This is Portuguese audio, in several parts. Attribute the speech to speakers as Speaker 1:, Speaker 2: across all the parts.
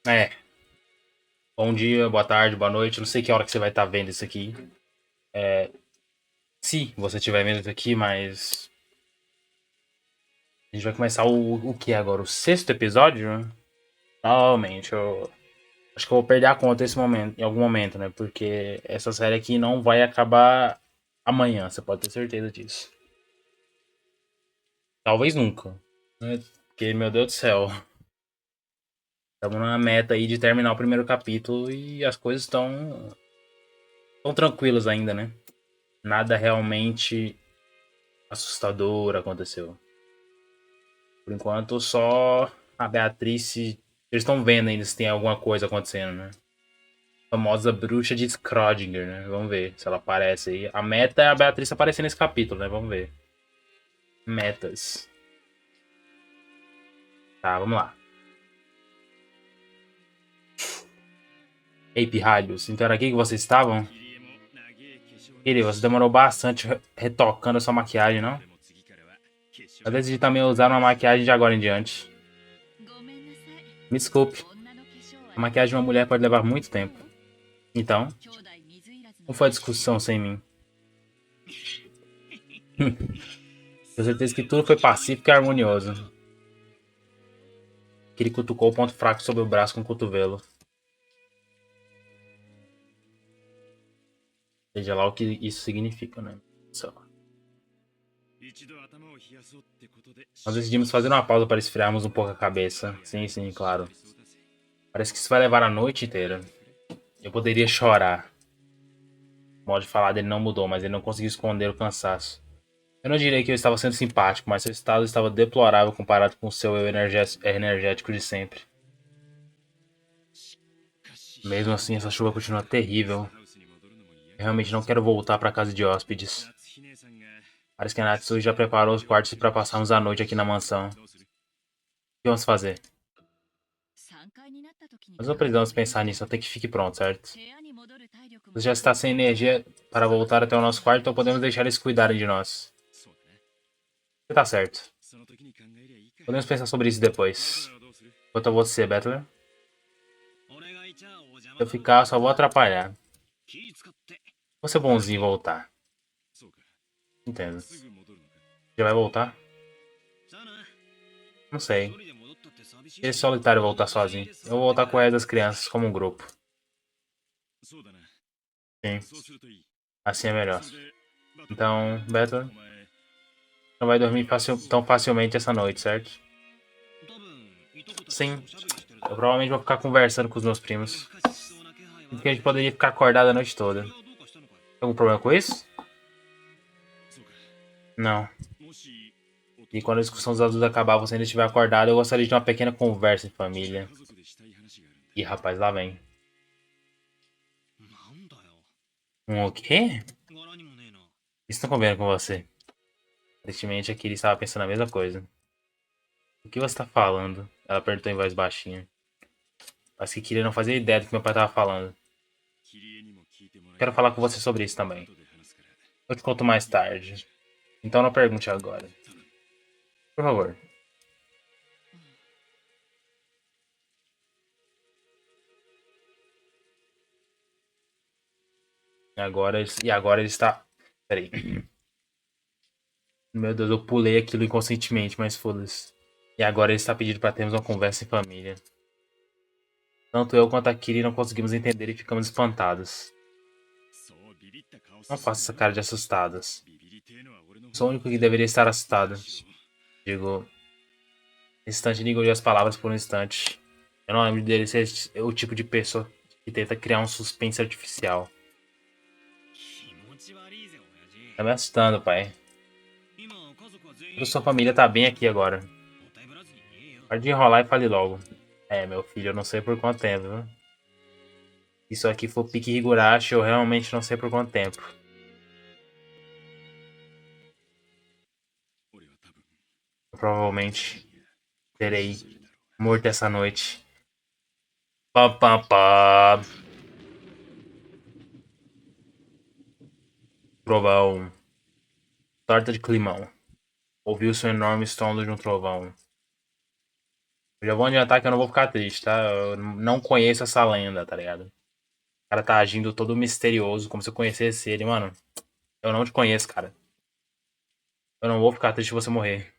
Speaker 1: É, bom dia, boa tarde, boa noite. Não sei que hora que você vai estar vendo isso aqui. Se você estiver vendo isso aqui, mas. A gente vai começar o que agora? O sexto episódio? Provavelmente. Eu acho que eu vou perder a conta esse momento, em algum momento, né? Porque essa série aqui não vai acabar amanhã, você pode ter certeza disso. Talvez nunca. Né? Porque, meu Deus do céu. Estamos na meta aí de terminar o primeiro capítulo e as coisas estão tranquilas ainda, né? Nada realmente assustador aconteceu. Por enquanto, só a Beatriz. Eles estão vendo ainda se tem alguma coisa acontecendo, né? A famosa bruxa de Schrödinger, né? Vamos ver se ela aparece aí. A meta é a Beatriz aparecer nesse capítulo, né? Vamos ver. Metas. Tá, vamos lá. Ei, pirralhos, então era aqui que vocês estavam? Ele, você demorou bastante retocando a sua maquiagem, não? Eu decidi também usar uma maquiagem de agora em diante. Me desculpe, a maquiagem de uma mulher pode levar muito tempo. Então, como foi a discussão sem mim? Tenho certeza que tudo foi pacífico e harmonioso. Que ele cutucou o ponto fraco sobre o braço com o cotovelo. Seja lá o que isso significa, né? Só. Nós decidimos fazer uma pausa para esfriarmos um pouco a cabeça. Sim, sim, claro. Parece que isso vai levar a noite inteira. Eu poderia chorar. O modo de falar dele não mudou, mas ele não conseguiu esconder o cansaço. Eu não diria que eu estava sendo simpático, mas seu estado estava deplorável comparado com o seu eu energético de sempre. Mesmo assim, essa chuva continua terrível. Eu realmente não quero voltar para casa de hóspedes. Parece que a Natsui já preparou os quartos para passarmos a noite aqui na mansão. O que vamos fazer? Nós não precisamos pensar nisso até que fique pronto, certo? Você já está sem energia para voltar até o nosso quarto, então podemos deixar eles cuidarem de nós. Você tá certo. Podemos pensar sobre isso depois. Quanto a você, Battler? Se eu ficar, só vou atrapalhar. Vou ser bonzinho e voltar. Entendo. Já vai voltar? Não sei. Ele é solitário voltar sozinho. Eu vou voltar com o resto das crianças como um grupo. Sim, assim é melhor. Então, Battler, não vai dormir tão facilmente essa noite, certo? Sim. Eu provavelmente vou ficar conversando com os meus primos. Porque a gente poderia ficar acordado a noite toda. Tem algum problema com isso? Não. E quando a discussão dos adultos acabar, você ainda estiver acordado, eu gostaria de uma pequena conversa em família. Ih, rapaz, lá vem. O quê? Isso tá combinando com você? Aparentemente, aqui ele estava pensando a mesma coisa. O que você tá falando? Ela perguntou em voz baixinha. Parece que Kira não fazia ideia do que meu pai estava falando. Quero falar com você sobre isso também. Eu te conto mais tarde. Então não pergunte agora. Por favor. E agora ele está. Peraí. Meu Deus, eu pulei aquilo inconscientemente, mas foda-se. E agora ele está pedindo para termos uma conversa em família. Tanto eu quanto a Kiri não conseguimos entender e ficamos espantados. Não faça essa cara de assustadas. Sou o único que deveria estar assustado. Digo, esse instante ele engoliu as palavras por um instante. Eu não lembro dele ser o tipo de pessoa que tenta criar um suspense artificial. Tá me assustando, pai. Toda sua família tá bem aqui agora. Pode enrolar e fale logo. É, meu filho, eu não sei por quanto tempo, viu? Se isso aqui for pique Higurashi, eu realmente não sei por quanto tempo. Eu provavelmente terei morto essa noite. Pá, pá, pá. Trovão. Torta de climão. Ouviu-se um enorme estrondo de um trovão. Eu já vou adiantar que eu não vou ficar triste, tá? Eu não conheço essa lenda, tá ligado? O cara tá agindo todo misterioso, como se eu conhecesse ele, mano. Eu não te conheço, cara. Eu não vou ficar triste se você morrer.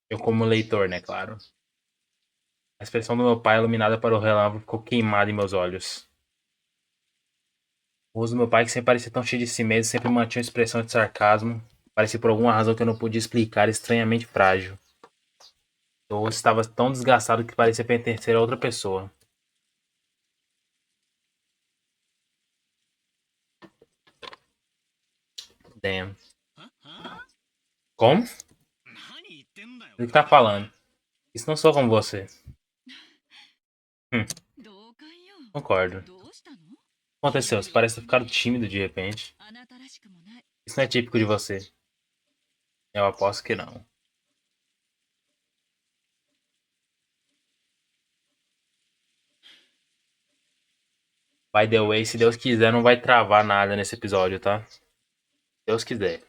Speaker 1: Eu, como leitor, né, claro. A expressão do meu pai, iluminada para o relâmpago, ficou queimada em meus olhos. O rosto do meu pai, que sempre parecia tão cheio de si mesmo, sempre mantinha uma expressão de sarcasmo. Parecia por alguma razão que eu não podia explicar, estranhamente frágil. O rosto estava tão desgastado que parecia pertencer a outra pessoa. Damn. Como? O que tá falando? Isso não sou como você. Hum, concordo. O que aconteceu? Você parece ter ficado tímido de repente. Isso não é típico de você. Eu aposto que não. By the way, se Deus quiser, não vai travar nada nesse episódio, tá? Deus quiser.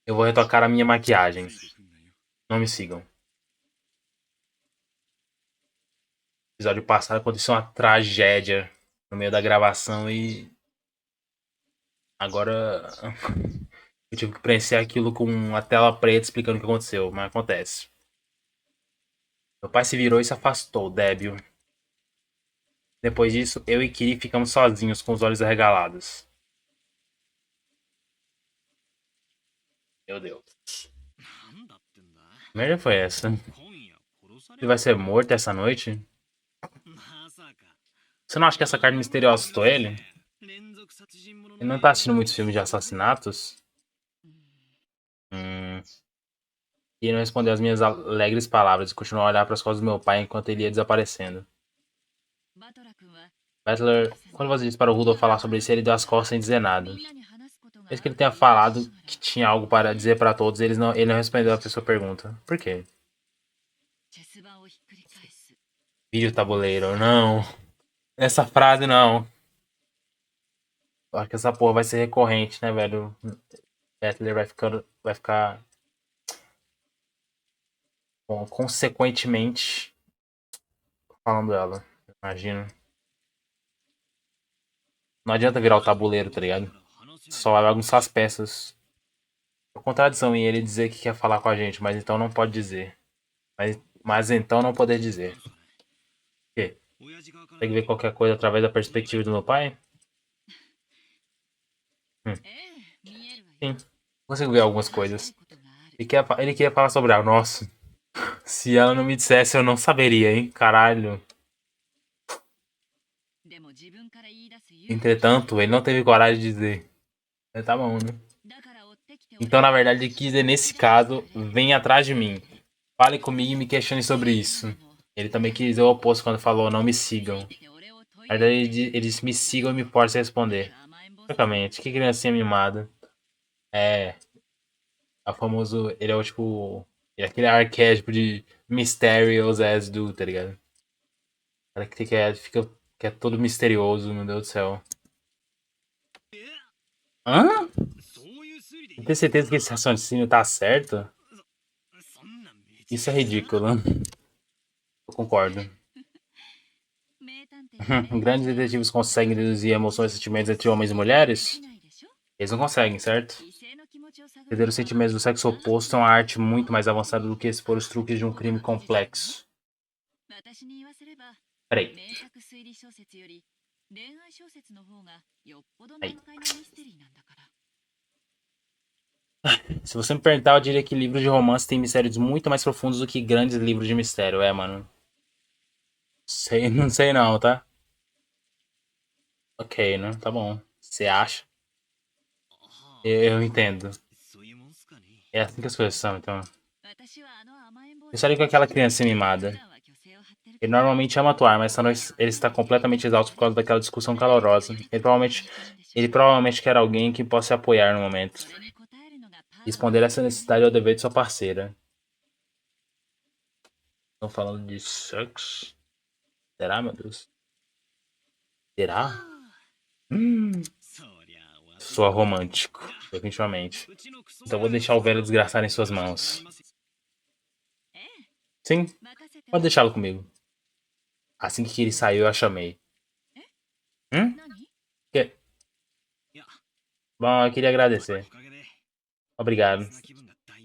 Speaker 1: Eu vou retocar a minha maquiagem. Não me sigam. No episódio passado aconteceu uma tragédia no meio da gravação e agora eu tive que preencher aquilo com uma tela preta explicando o que aconteceu, mas acontece. Meu pai se virou e se afastou, débil. Depois disso, eu e Kiri ficamos sozinhos com os olhos arregalados. Meu Deus. Que merda foi essa? Ele vai ser morto essa noite? Você não acha que essa carta misteriosa assustou ele? Ele não tá assistindo muitos filmes de assassinatos? Hum. E ele não respondeu às minhas alegres palavras e continuou a olhar para as costas do meu pai enquanto ele ia desaparecendo. Battler, quando você disse para o Rudolph falar sobre isso, ele deu as costas sem dizer nada. Desde que ele tenha falado que tinha algo para dizer para todos, ele não respondeu a sua pergunta. Por quê? Vídeo tabuleiro, não. Essa frase não. Eu acho que essa porra vai ser recorrente, né, velho? Battler vai ficar bom, consequentemente falando ela. Imagino. Não adianta virar o tabuleiro, tá ligado? Só vai bagunçar as peças. É contradição em ele dizer que quer falar com a gente, mas então não pode dizer. Mas então não poder dizer. O quê? Consegue ver qualquer coisa através da perspectiva do meu pai? Hum, sim. Consigo ver algumas coisas. Ele queria falar sobre ela. Nossa. Se ela não me dissesse, eu não saberia, hein? Caralho. Entretanto, ele não teve coragem de dizer. Tá bom, né? Então, na verdade, ele quis dizer, nesse caso, vem atrás de mim. Fale comigo e me questione sobre isso. Ele também quis dizer o oposto quando falou, não me sigam. Na verdade, ele disse, me sigam e me force a responder. Francamente, que criancinha mimada. É, a famoso, ele é o tipo, ele é aquele arquétipo de mysterious as do, tá ligado? Cara que é todo misterioso, meu Deus do céu. Hã? Tem certeza que esse raciocínio tá certo? Isso é ridículo. Eu concordo. Grandes detetives conseguem deduzir emoções e sentimentos entre homens e mulheres? Eles não conseguem, certo? Entender os sentimentos do sexo oposto é uma arte muito mais avançada do que expor os truques de um crime complexo. Peraí. Aí. Se você me perguntar, eu diria que livros de romance têm mistérios muito mais profundos do que grandes livros de mistério. É, mano. Sei, não sei não, tá? Ok, né? Tá bom. Você acha? Eu entendo. É assim que as coisas são, então. Eu saí com aquela criança mimada. Ele normalmente ama atuar, mas essa noite ele está completamente exausto por causa daquela discussão calorosa. Ele provavelmente quer alguém que possa apoiar no momento. Responder essa necessidade é o dever de sua parceira. Estão falando de sexo? Será, meu Deus? Será? Hum, Soa romântico, definitivamente. Então vou deixar o velho desgraçado em suas mãos. Sim, pode deixá-lo comigo. Assim que ele saiu, eu a chamei. Hum? Que... Bom, eu queria agradecer. Obrigado.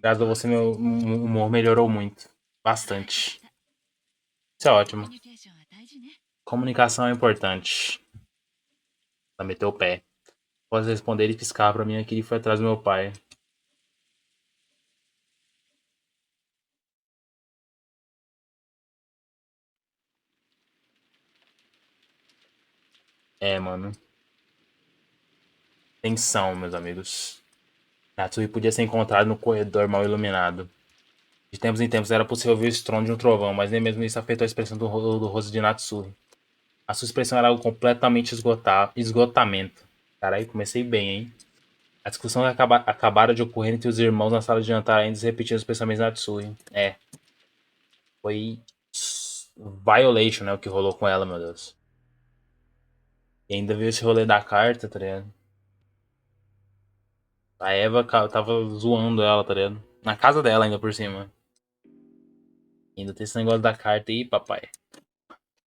Speaker 1: Graças a você, meu humor melhorou muito. Bastante. Isso é ótimo. Comunicação é importante. Ela meteu o pé. Após responder e piscar pra mim que ele foi atrás do meu pai. É, mano. Tensão, meus amigos. Natsui podia ser encontrado no corredor mal iluminado. De tempos em tempos era possível ouvir o estrondo de um trovão, mas nem mesmo isso afetou a expressão do rosto de Natsui. A sua expressão era algo completamente esgotamento. Caralho, comecei bem, hein? A discussão acabara de ocorrer entre os irmãos na sala de jantar, ainda se repetindo os pensamentos de Natsui. É, foi violation, né, o que rolou com ela, meu Deus. E ainda veio esse rolê da carta, tá ligado? A Eva tava zoando ela, tá ligado? Na casa dela ainda por cima. Ainda tem esse negócio da carta aí, papai.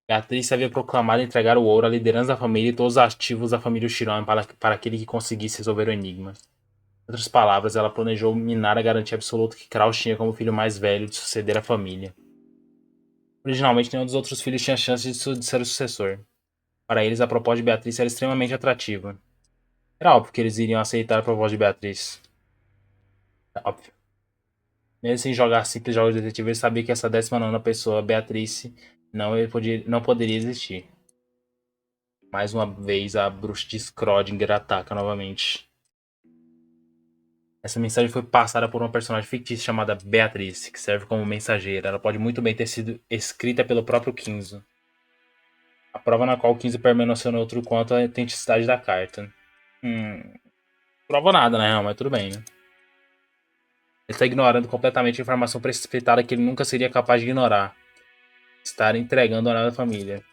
Speaker 1: Beatriz havia proclamado entregar o ouro à liderança da família e todos os ativos da família Shiromi para aquele que conseguisse resolver o enigma. Em outras palavras, ela planejou minar a garantia absoluta que Kraus tinha como filho mais velho de suceder a família. Originalmente, nenhum dos outros filhos tinha chance de ser o sucessor. Para eles, a proposta de Beatriz era extremamente atrativa. Era óbvio que eles iriam aceitar a proposta de Beatriz. É óbvio. Mesmo sem jogar simples jogos de detetive, ele sabia que essa 19ª pessoa, Beatrice, não poderia existir. Mais uma vez, a bruxa de Schrödinger ataca novamente. Essa mensagem foi passada por uma personagem fictícia chamada Beatrice, que serve como mensageira. Ela pode muito bem ter sido escrita pelo próprio Kinzo. A prova na qual o Kinzo permaneceu neutro quanto à autenticidade da carta. Prova nada, na real, mas tudo bem, né? Ele está ignorando completamente a informação precipitada que ele nunca seria capaz de ignorar. Estar entregando a nada da família.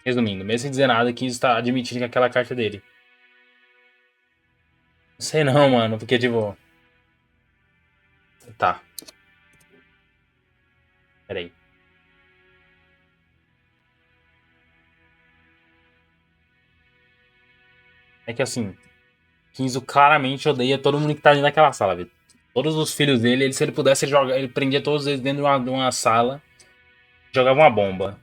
Speaker 1: Resumindo, mesmo sem dizer nada, Kinzo está admitindo que aquela carta é dele. Não sei não, mano, porque tipo... Tá. Peraí. É que assim, Kinzo claramente odeia todo mundo que tá dentro daquela sala, velho. Todos os filhos dele, se ele pudesse jogar, ele prendia todos eles dentro de uma sala, jogava uma bomba.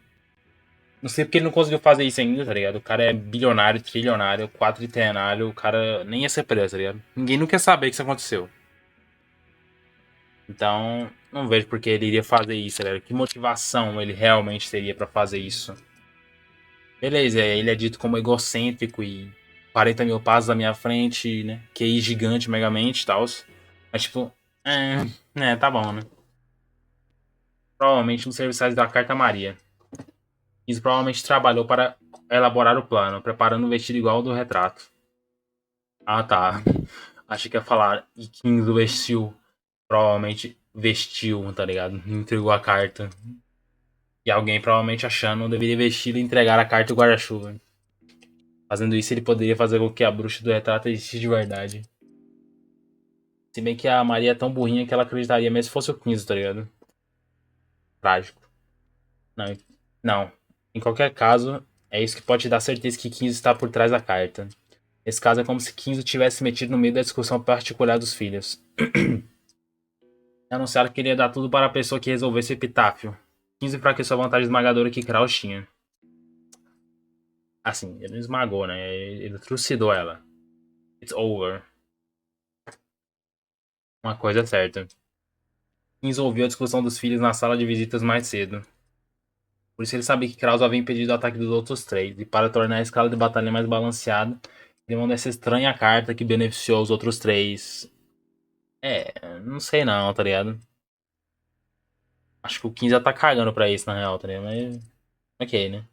Speaker 1: Não sei porque ele não conseguiu fazer isso ainda, tá ligado? O cara é bilionário, trilionário, quadrilionário, o cara nem ia ser preso, tá ligado? Ninguém nunca ia saber que isso aconteceu. Então, não vejo porque ele iria fazer isso, tá ligado? Que motivação ele realmente teria pra fazer isso. Beleza, ele é dito como egocêntrico e 40 mil passos à minha frente, né? QI gigante, megamente e tal. Mas tipo, tá bom, né? Provavelmente nos serviçais da Carta Maria. Isso provavelmente trabalhou para elaborar o plano, preparando um vestido igual ao do retrato. Ah, tá. Achei que ia falar. E Kinzo vestiu. Provavelmente vestiu, tá ligado? Entregou a carta. E alguém provavelmente achando deveria vestir e entregar a carta e o guarda-chuva. Fazendo isso, ele poderia fazer com que a bruxa do retrato existisse de verdade. Se bem que a Maria é tão burrinha que ela acreditaria mesmo se fosse o 15, tá ligado? Trágico. Não, não. Em qualquer caso, é isso que pode te dar certeza que 15 está por trás da carta. Nesse caso é como se 15 tivesse metido no meio da discussão particular dos filhos. Anunciaram que queria dar tudo para a pessoa que resolvesse o epitáfio. 15 enfraqueceu a vantagem esmagadora que Kraus tinha. Assim, ele não esmagou, né? Ele trucidou ela. It's over. Uma coisa é certa. 15 ouviu a discussão dos filhos na sala de visitas mais cedo. Por isso ele sabia que Kraus havia impedido o ataque dos outros três, e para tornar a escala de batalha mais balanceada, ele mandou essa estranha carta que beneficiou os outros três. Não sei não, tá ligado? Acho que o 15 já tá cagando pra isso, na real, tá ligado? Mas, ok, né?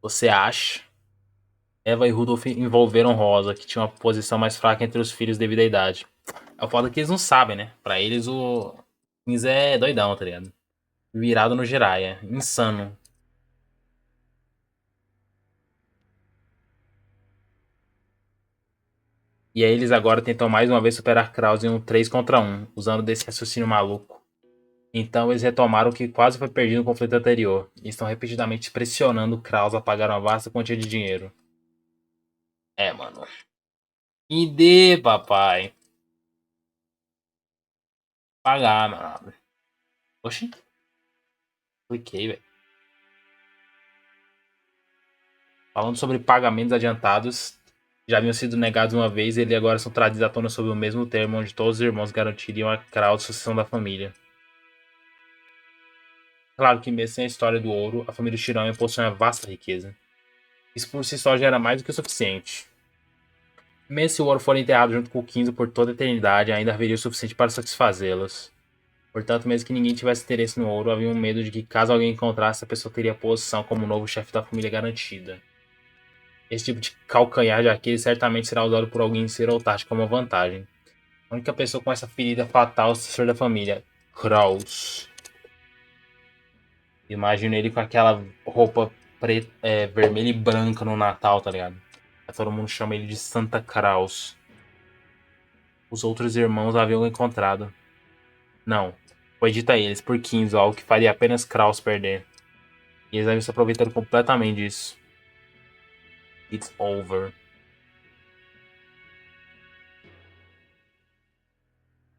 Speaker 1: Você acha? Eva e Rudolf envolveram Rosa, que tinha uma posição mais fraca entre os filhos devido à idade. É o foda que eles não sabem, né? Pra eles o 15 é doidão, tá ligado? Virado no Jiraiya. Insano. E aí eles agora tentam mais uma vez superar Krause em um 3 contra 1, usando desse raciocínio maluco. Então eles retomaram o que quase foi perdido no conflito anterior, e estão repetidamente pressionando Krause a pagar uma vasta quantia de dinheiro. É, mano. Me dê, papai. Pagar, mano. Oxi. Cliquei, velho. Falando sobre pagamentos adiantados, já haviam sido negados uma vez e eles agora são trazidos à tona sob o mesmo termo, onde todos os irmãos garantiriam a Krause sucessão da família. Claro que mesmo sem a história do ouro, a família Shiranui possui uma vasta riqueza. Isso por si só já era mais do que o suficiente. Mesmo se o ouro for enterrado junto com o Kinzo por toda a eternidade, ainda haveria o suficiente para satisfazê-los. Portanto, mesmo que ninguém tivesse interesse no ouro, havia um medo de que, caso alguém encontrasse, a pessoa teria a posição como novo chefe da família garantida. Esse tipo de calcanhar de Aquiles certamente será usado por alguém em ser ou tática como vantagem. A única pessoa com essa ferida fatal é o sucessor da família, Kraus. Imagina ele com aquela roupa preta, vermelha e branca no Natal, tá ligado? Aí todo mundo chama ele de Santa Kraus. Os outros irmãos haviam encontrado. Não, foi dito a eles por 15, algo que faria apenas Kraus perder. E eles haviam se aproveitado completamente disso. It's over.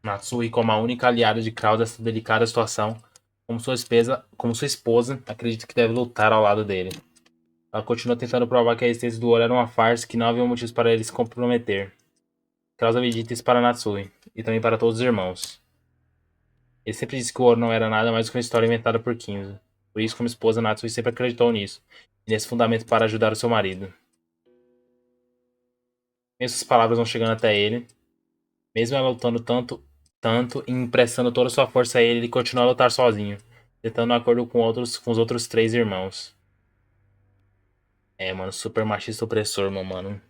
Speaker 1: Natsui, como a única aliada de Kraus nessa delicada situação, como sua esposa, acredita que deve lutar ao lado dele. Ela continua tentando provar que a existência do ouro era uma farsa e que não havia motivos para ele se comprometer. Kraus havia dito isso para Natsui, e também para todos os irmãos. Ele sempre disse que o ouro não era nada mais do que uma história inventada por Kinzo. Por isso, como esposa, Natsui sempre acreditou nisso, e nesse fundamento para ajudar o seu marido. Mesmo as palavras vão chegando até ele, mesmo ela lutando tanto e emprestando toda a sua força a ele, ele continua a lutar sozinho, tentando um acordo com os outros 3 irmãos. É, mano, super machista opressor, meu mano.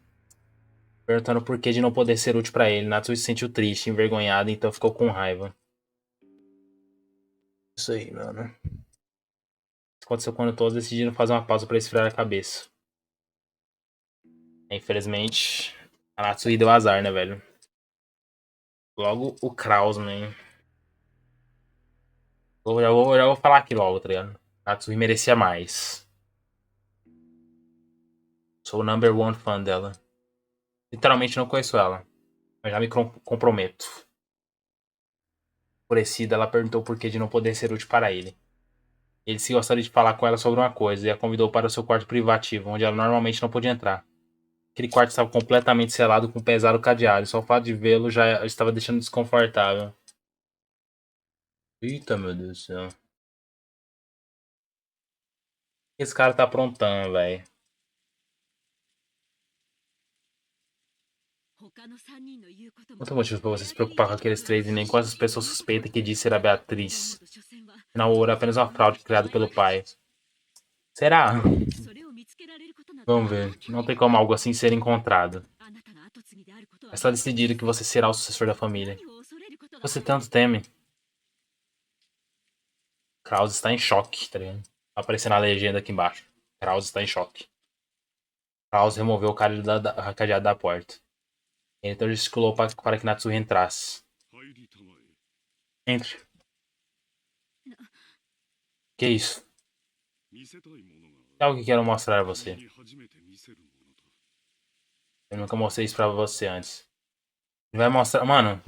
Speaker 1: Perguntando por que de não poder ser útil pra ele, Natsui se sentiu triste, envergonhado, então ficou com raiva. Isso aí, mano. Isso aconteceu quando todos decidiram fazer uma pausa pra esfriar a cabeça. Infelizmente, a Natsui deu azar, né, velho? Logo o Kraus, man. Eu já vou falar aqui logo, tá ligado? A Natsui merecia mais. Sou o number one fã dela. Literalmente não conheço ela, mas já me comprometo. Enfurecida, ela perguntou por que de não poder ser útil para ele. Ele se gostaria de falar com ela sobre uma coisa e a convidou para o seu quarto privativo, onde ela normalmente não podia entrar. Aquele quarto estava completamente selado com um pesado cadeado, e só o fato de vê-lo já estava deixando desconfortável. Eita, meu Deus do céu. O que esse cara tá aprontando, velho? Não tem motivo pra você se preocupar com aqueles 3 e nem com essas pessoas suspeitas que disse ser a Beatriz. Afinal, o ouro é apenas uma fraude criada pelo pai. Será? Vamos ver. Não tem como algo assim ser encontrado. É só decidir que você será o sucessor da família. Você tanto teme. Kraus está em choque, tá ligado? Tá aparecendo a legenda aqui embaixo. Kraus está em choque. Kraus removeu o cadeado da porta. Ele então gesticulou para que Natsui entrasse. Entre. Que isso? É algo que quero mostrar a você. Eu nunca mostrei isso pra você antes. Ele vai mostrar. Mano,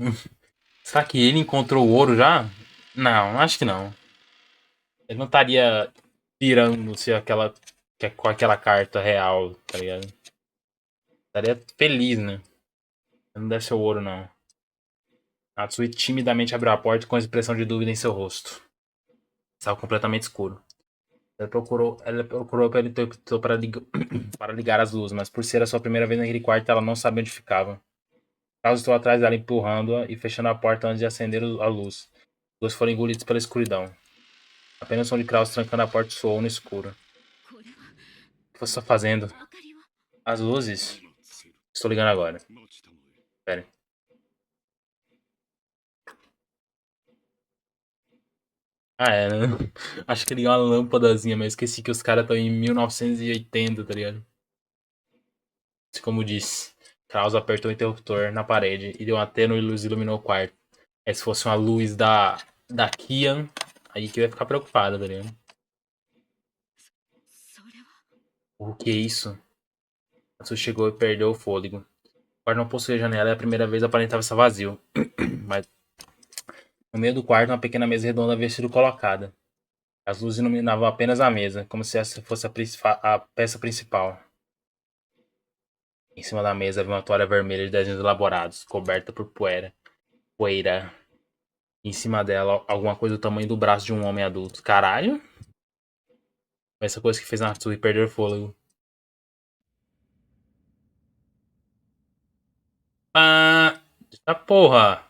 Speaker 1: será que ele encontrou o ouro já? Não, acho que não. Ele não estaria pirando-se com aquela carta real, tá ligado? Estaria feliz, né? Não deve ser o ouro, não. Natsui timidamente abriu a porta com a expressão de dúvida em seu rosto. Estava completamente escuro. Ela procurou pelo interruptor para ligar as luzes, mas por ser a sua primeira vez naquele quarto, ela não sabia onde ficava. Carlos estou atrás dela, empurrando-a e fechando a porta antes de acender a luz. Os dois foram engolidos pela escuridão. Apenas o som de Kraus trancando a porta soou no escuro. O que você está fazendo? As luzes? Estou ligando agora. Pera. Ah, é, né? Acho que liguei uma lâmpadazinha, mas esqueci que os caras estão em 1980, tá ligado? Como disse. Kraus apertou o interruptor na parede e deu uma tênue luz e iluminou o quarto. É, se fosse uma luz da Kian, aí que eu ia ficar preocupado, tá ligado? O que é isso? Natsu chegou e perdeu o fôlego. O quarto não possuía janela e a primeira vez aparentava estar vazio. Mas no meio do quarto, uma pequena mesa redonda havia sido colocada. As luzes iluminavam apenas a mesa, como se essa fosse a peça principal. Em cima da mesa havia uma toalha vermelha de desenhos elaborados, coberta por poeira. Em cima dela, alguma coisa do tamanho do braço de um homem adulto. Caralho! Essa coisa que fez Natsui perder o fôlego. Ah! Eita porra!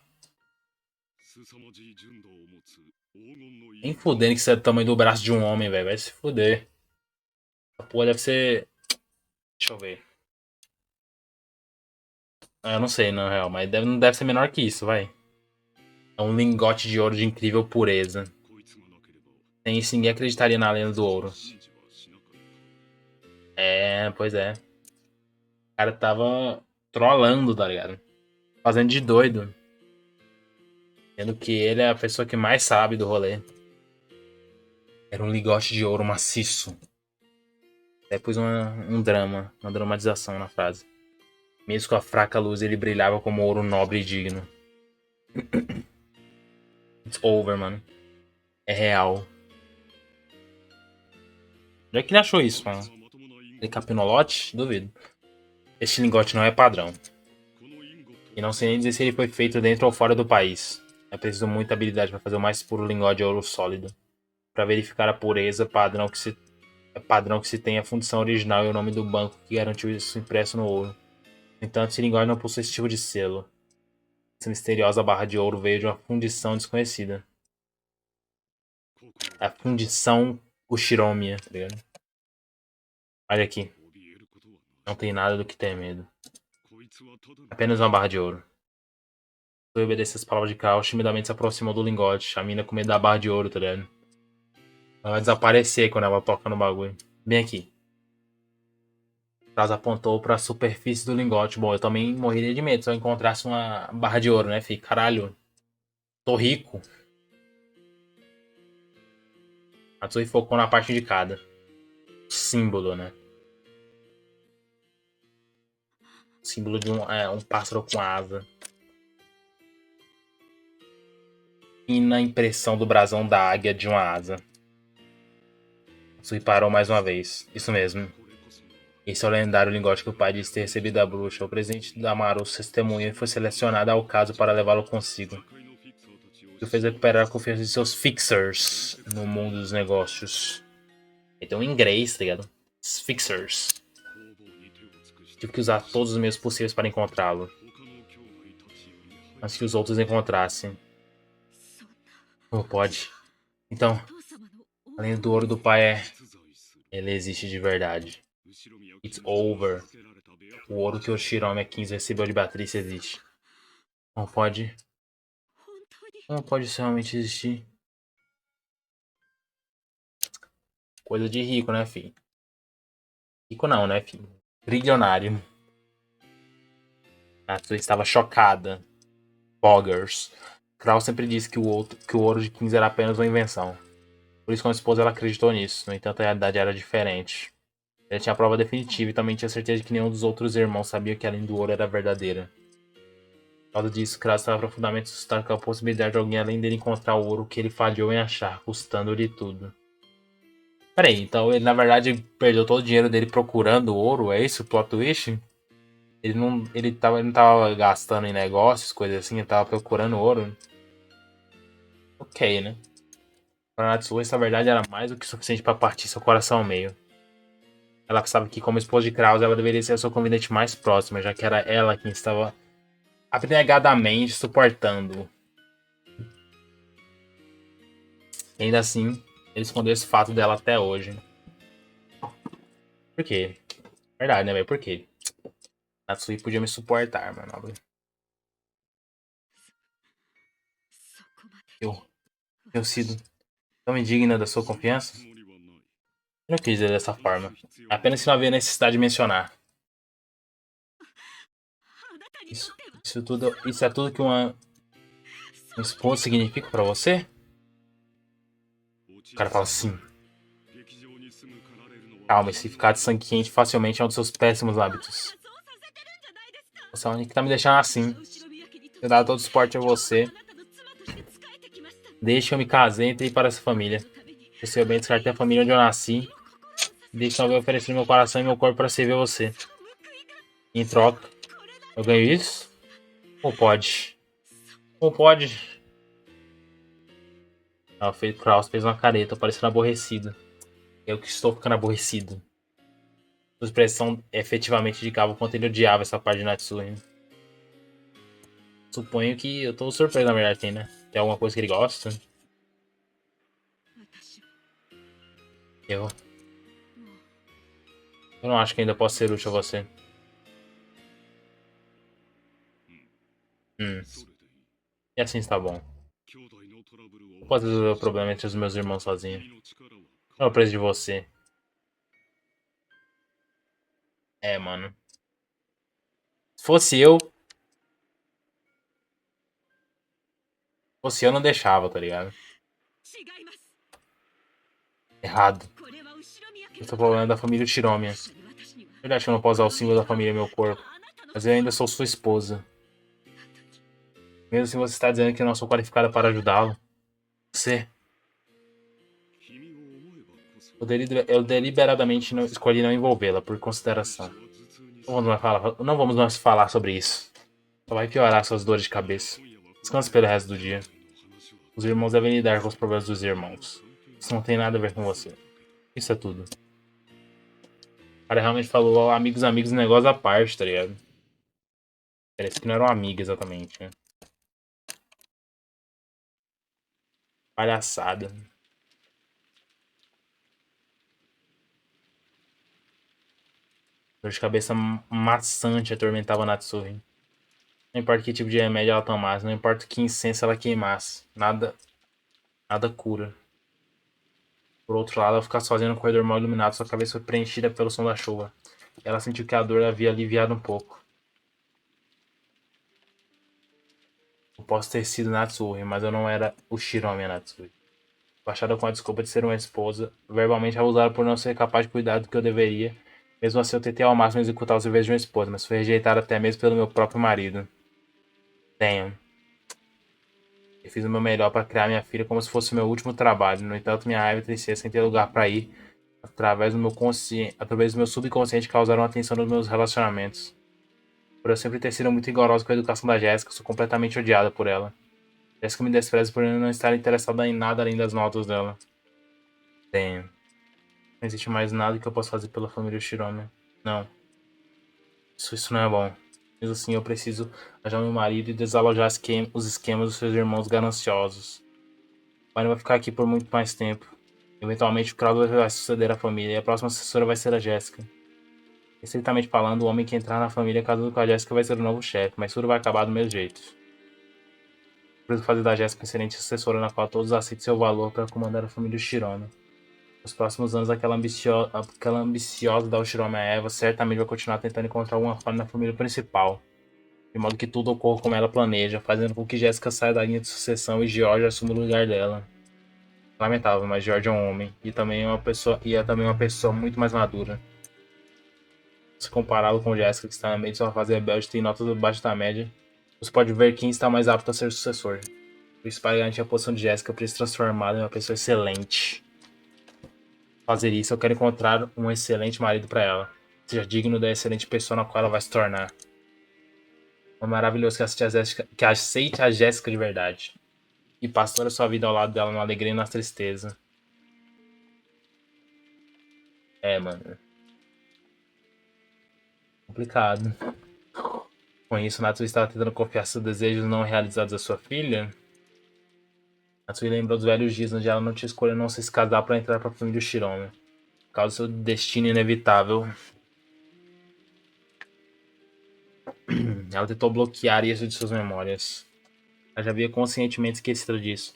Speaker 1: Nem fudendo que isso é do tamanho do braço de um homem, velho. Vai se fuder. Essa porra deve ser. Deixa eu ver. Ah, eu não sei, na real, mas não deve ser menor que isso, vai. É um lingote de ouro de incrível pureza. Sem isso, ninguém acreditaria na lenda do ouro. É, pois é. O cara tava trollando, tá ligado? Fazendo de doido. Sendo que ele é a pessoa que mais sabe do rolê. Era um lingote de ouro maciço. Depois um drama, uma dramatização na frase. Mesmo com a fraca luz, ele brilhava como ouro nobre e digno. It's over, mano. É real. Onde é que ele achou isso, mano? Ele capinolote? Duvido. Este lingote não é padrão. E não sei nem dizer se ele foi feito dentro ou fora do país. É preciso muita habilidade para fazer o mais puro lingote de ouro sólido. Para verificar a pureza, padrão que se tem a fundição original e o nome do banco que garantiu isso impresso no ouro. No entanto, esse lingote não possui esse tipo de selo. Essa misteriosa barra de ouro veio de uma fundição desconhecida. A fundição Ushiromiya, tá ligado? Olha aqui. Não tem nada do que ter medo. Apenas uma barra de ouro. Foi obedecer as palavras de Caos, timidamente se aproximou do lingote. A mina com medo da barra de ouro, tá ligado? Ela vai desaparecer quando ela toca no bagulho. Bem aqui. Traz apontou pra superfície do lingote. Bom, eu também morreria de medo se eu encontrasse uma barra de ouro, né, filho? Caralho. Tô rico. A Tsui focou na parte indicada. Símbolo, né? Símbolo de um pássaro com asa. E na impressão do brasão da águia de uma asa. Tsui parou mais uma vez. Isso mesmo. Esse é o lendário lingote que o pai disse ter recebido da bruxa. O presidente da Maru testemunha e foi selecionado ao caso para levá-lo consigo. O que o fez recuperar a confiança de seus fixers no mundo dos negócios. Então, em inglês, tá ligado? Fixers. Tive que usar todos os meios possíveis para encontrá-lo. Antes que os outros encontrassem. Como pode? Então, além do ouro do pai ele existe de verdade. It's over. O ouro que o Shirome 15 recebeu de Beatriz existe. Como pode? Como pode isso realmente existir? Coisa de rico, né, filho? Rico não, né, filho? Trilionário. Natsu estava chocada. Boggers. Krau sempre disse que o ouro de 15 era apenas uma invenção. Por isso, como esposa, ela acreditou nisso. No entanto, a realidade era diferente. Ele tinha a prova definitiva e também tinha certeza de que nenhum dos outros irmãos sabia que a lenda do ouro era verdadeira. Por causa disso, Krau estava profundamente assustado com a possibilidade de alguém além dele encontrar o ouro que ele falhou em achar, custando-lhe tudo. Peraí, então ele na verdade perdeu todo o dinheiro dele procurando ouro? É isso o plot twist? Ele não tava gastando em negócios, coisas assim, ele tava procurando ouro. Ok, né? Para Natsuo, essa verdade era mais do que suficiente para partir seu coração ao meio. Ela pensava que, como esposa de Krause, ela deveria ser a sua confidente mais próxima, já que era ela quem estava abnegadamente suportando. E ainda assim, ele escondeu esse fato dela até hoje. Por quê? Verdade, né, velho? Por quê? Natsui podia me suportar, mano. Eu, eu sido tão indigna da sua confiança? Eu não quis dizer dessa forma. Apenas se não havia necessidade de mencionar. Isso, isso é tudo que um esposa significa pra você? O cara fala assim. Calma, esse ficar de sangue quente facilmente é um dos seus péssimos hábitos. Você é o único que tá me deixando assim. Eu dado todo o suporte a você. Desde que eu me casei e entrei para essa família. O seu bem descartei a família onde eu nasci. Desde que eu venho oferecer meu coração e meu corpo para servir a você. Em troca, eu ganho isso? Ou pode? Ou pode? Ah, o Kraus fez uma careta, parecendo aborrecido. Eu que estou ficando aborrecido. Sua expressão efetivamente indicava o quanto ele odiava essa parte de Natsui. Suponho que eu tô surpreso, na verdade, tem, né? Tem alguma coisa que ele gosta? Eu. Eu não acho que ainda posso ser útil a você. Hum. E assim está bom. Eu posso resolver o problema entre os meus irmãos sozinho. Não preciso de você. É, mano. Se fosse eu não deixava, tá ligado? Errado. Esse é o problema da família Shiromiya. Verdade que eu não posso usar o símbolo da família no meu corpo. Mas eu ainda sou sua esposa. Mesmo assim você está dizendo que eu não sou qualificada para ajudá-lo. Você. Eu deliberadamente não, escolhi não envolvê-la, por consideração. Não vamos mais falar sobre isso. Só vai piorar suas dores de cabeça. Descanse pelo resto do dia. Os irmãos devem lidar com os problemas dos irmãos. Isso não tem nada a ver com você. Isso é tudo. O cara realmente falou amigos, amigos, negócio à parte, tá ligado? Parece que não eram amigos exatamente, né? Palhaçada. Dor de cabeça maçante atormentava Natsuhi. Não importa que tipo de remédio ela tomasse, não importa que incenso ela queimasse. Nada cura. Por outro lado, ao ficar sozinha no corredor mal iluminado, sua cabeça foi preenchida pelo som da chuva. Ela sentiu que a dor havia aliviado um pouco. Eu posso ter sido Natsuhi, mas eu não era o Shiromi Natsuhi. Baixada com a desculpa de ser uma esposa, verbalmente abusada por não ser capaz de cuidar do que eu deveria. Mesmo assim, eu tentei ao máximo executar os deveres de uma esposa, mas fui rejeitada até mesmo pelo meu próprio marido. Tenho. Eu fiz o meu melhor para criar minha filha como se fosse o meu último trabalho. No entanto, minha raiva e tristeza sem ter lugar para ir, através do meu subconsciente, causaram a tensão nos meus relacionamentos. Por eu sempre ter sido muito rigorosa com a educação da Jéssica, sou completamente odiada por ela. Jéssica me despreza por eu não estar interessada em nada além das notas dela. Tenho. Não existe mais nada que eu possa fazer pela família Shiromi. Não. Isso não é bom. Mesmo assim, eu preciso achar meu marido e desalojar os esquemas dos seus irmãos gananciosos. O pai não vai ficar aqui por muito mais tempo. Eventualmente, o Crowder vai suceder a família e a próxima sucessora vai ser a Jéssica. Estritamente falando, o homem que entrar na família casado com a Jéssica vai ser o novo chefe, mas tudo vai acabar do mesmo jeito. Preciso fazer da Jéssica uma excelente sucessora na qual todos aceitem seu valor para comandar a família Shiromi. Nos próximos anos, aquela ambiciosa da Shiromi a Eva certamente vai continuar tentando encontrar alguma falha na família principal, de modo que tudo ocorra como ela planeja, fazendo com que Jéssica saia da linha de sucessão e George assuma o lugar dela. Lamentável, mas George é um homem e é também uma pessoa muito mais madura. Se compará-lo com Jéssica, que está na meio de sua fase rebelde e tem notas abaixo da média, você pode ver quem está mais apto a ser sucessor. Por isso, para garantir a posição de Jéssica, eu preciso transformá-la em uma pessoa excelente. Fazer isso, eu quero encontrar um excelente marido para ela. Seja digno da excelente pessoa na qual ela vai se tornar. É maravilhoso que aceite a Jéssica de verdade. E passe toda a sua vida ao lado dela na alegria e na tristeza. É, mano. Complicado. Com isso, Natsu estava tentando confiar seus desejos não realizados à sua filha. Natsu lembrou dos velhos dias onde ela não tinha escolha não se casar para entrar para a família Shiromi. Por causa do seu destino inevitável. Ela tentou bloquear isso de suas memórias. Ela já havia conscientemente esquecido disso.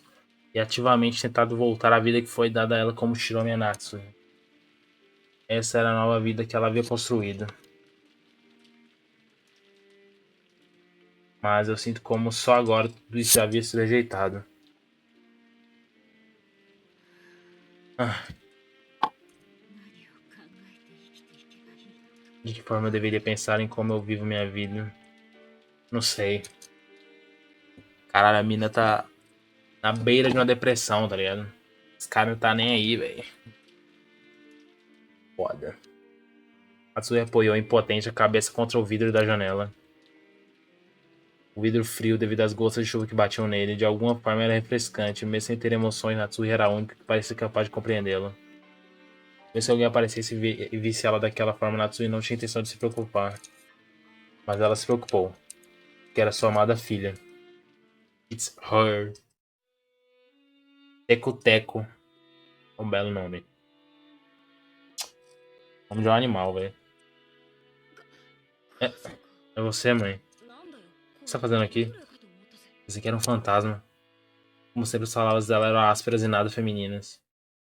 Speaker 1: E ativamente tentado voltar à vida que foi dada a ela como Shiromi Natsu. Essa era a nova vida que ela havia construído. Mas eu sinto como só agora tudo isso já havia sido rejeitado. Ah, de que forma eu deveria pensar em como eu vivo minha vida? Não sei. Caralho, a mina tá na beira de uma depressão, tá ligado? Esse cara não tá nem aí, velho. Foda. Matsui apoiou impotente a cabeça contra o vidro da janela. O vidro frio, devido às gotas de chuva que batiam nele, de alguma forma era refrescante. Mesmo sem ter emoções, Natsui era a única que parecia capaz de compreendê-la. Mesmo se alguém aparecesse e visse ela daquela forma, Natsui não tinha intenção de se preocupar. Mas ela se preocupou, que era sua amada filha. It's her. Teco Teco. Um belo nome. Nome de um animal, velho. É você, mãe. O que você tá fazendo aqui? Pensei que era um fantasma. Como sempre, as palavras dela eram ásperas e nada femininas.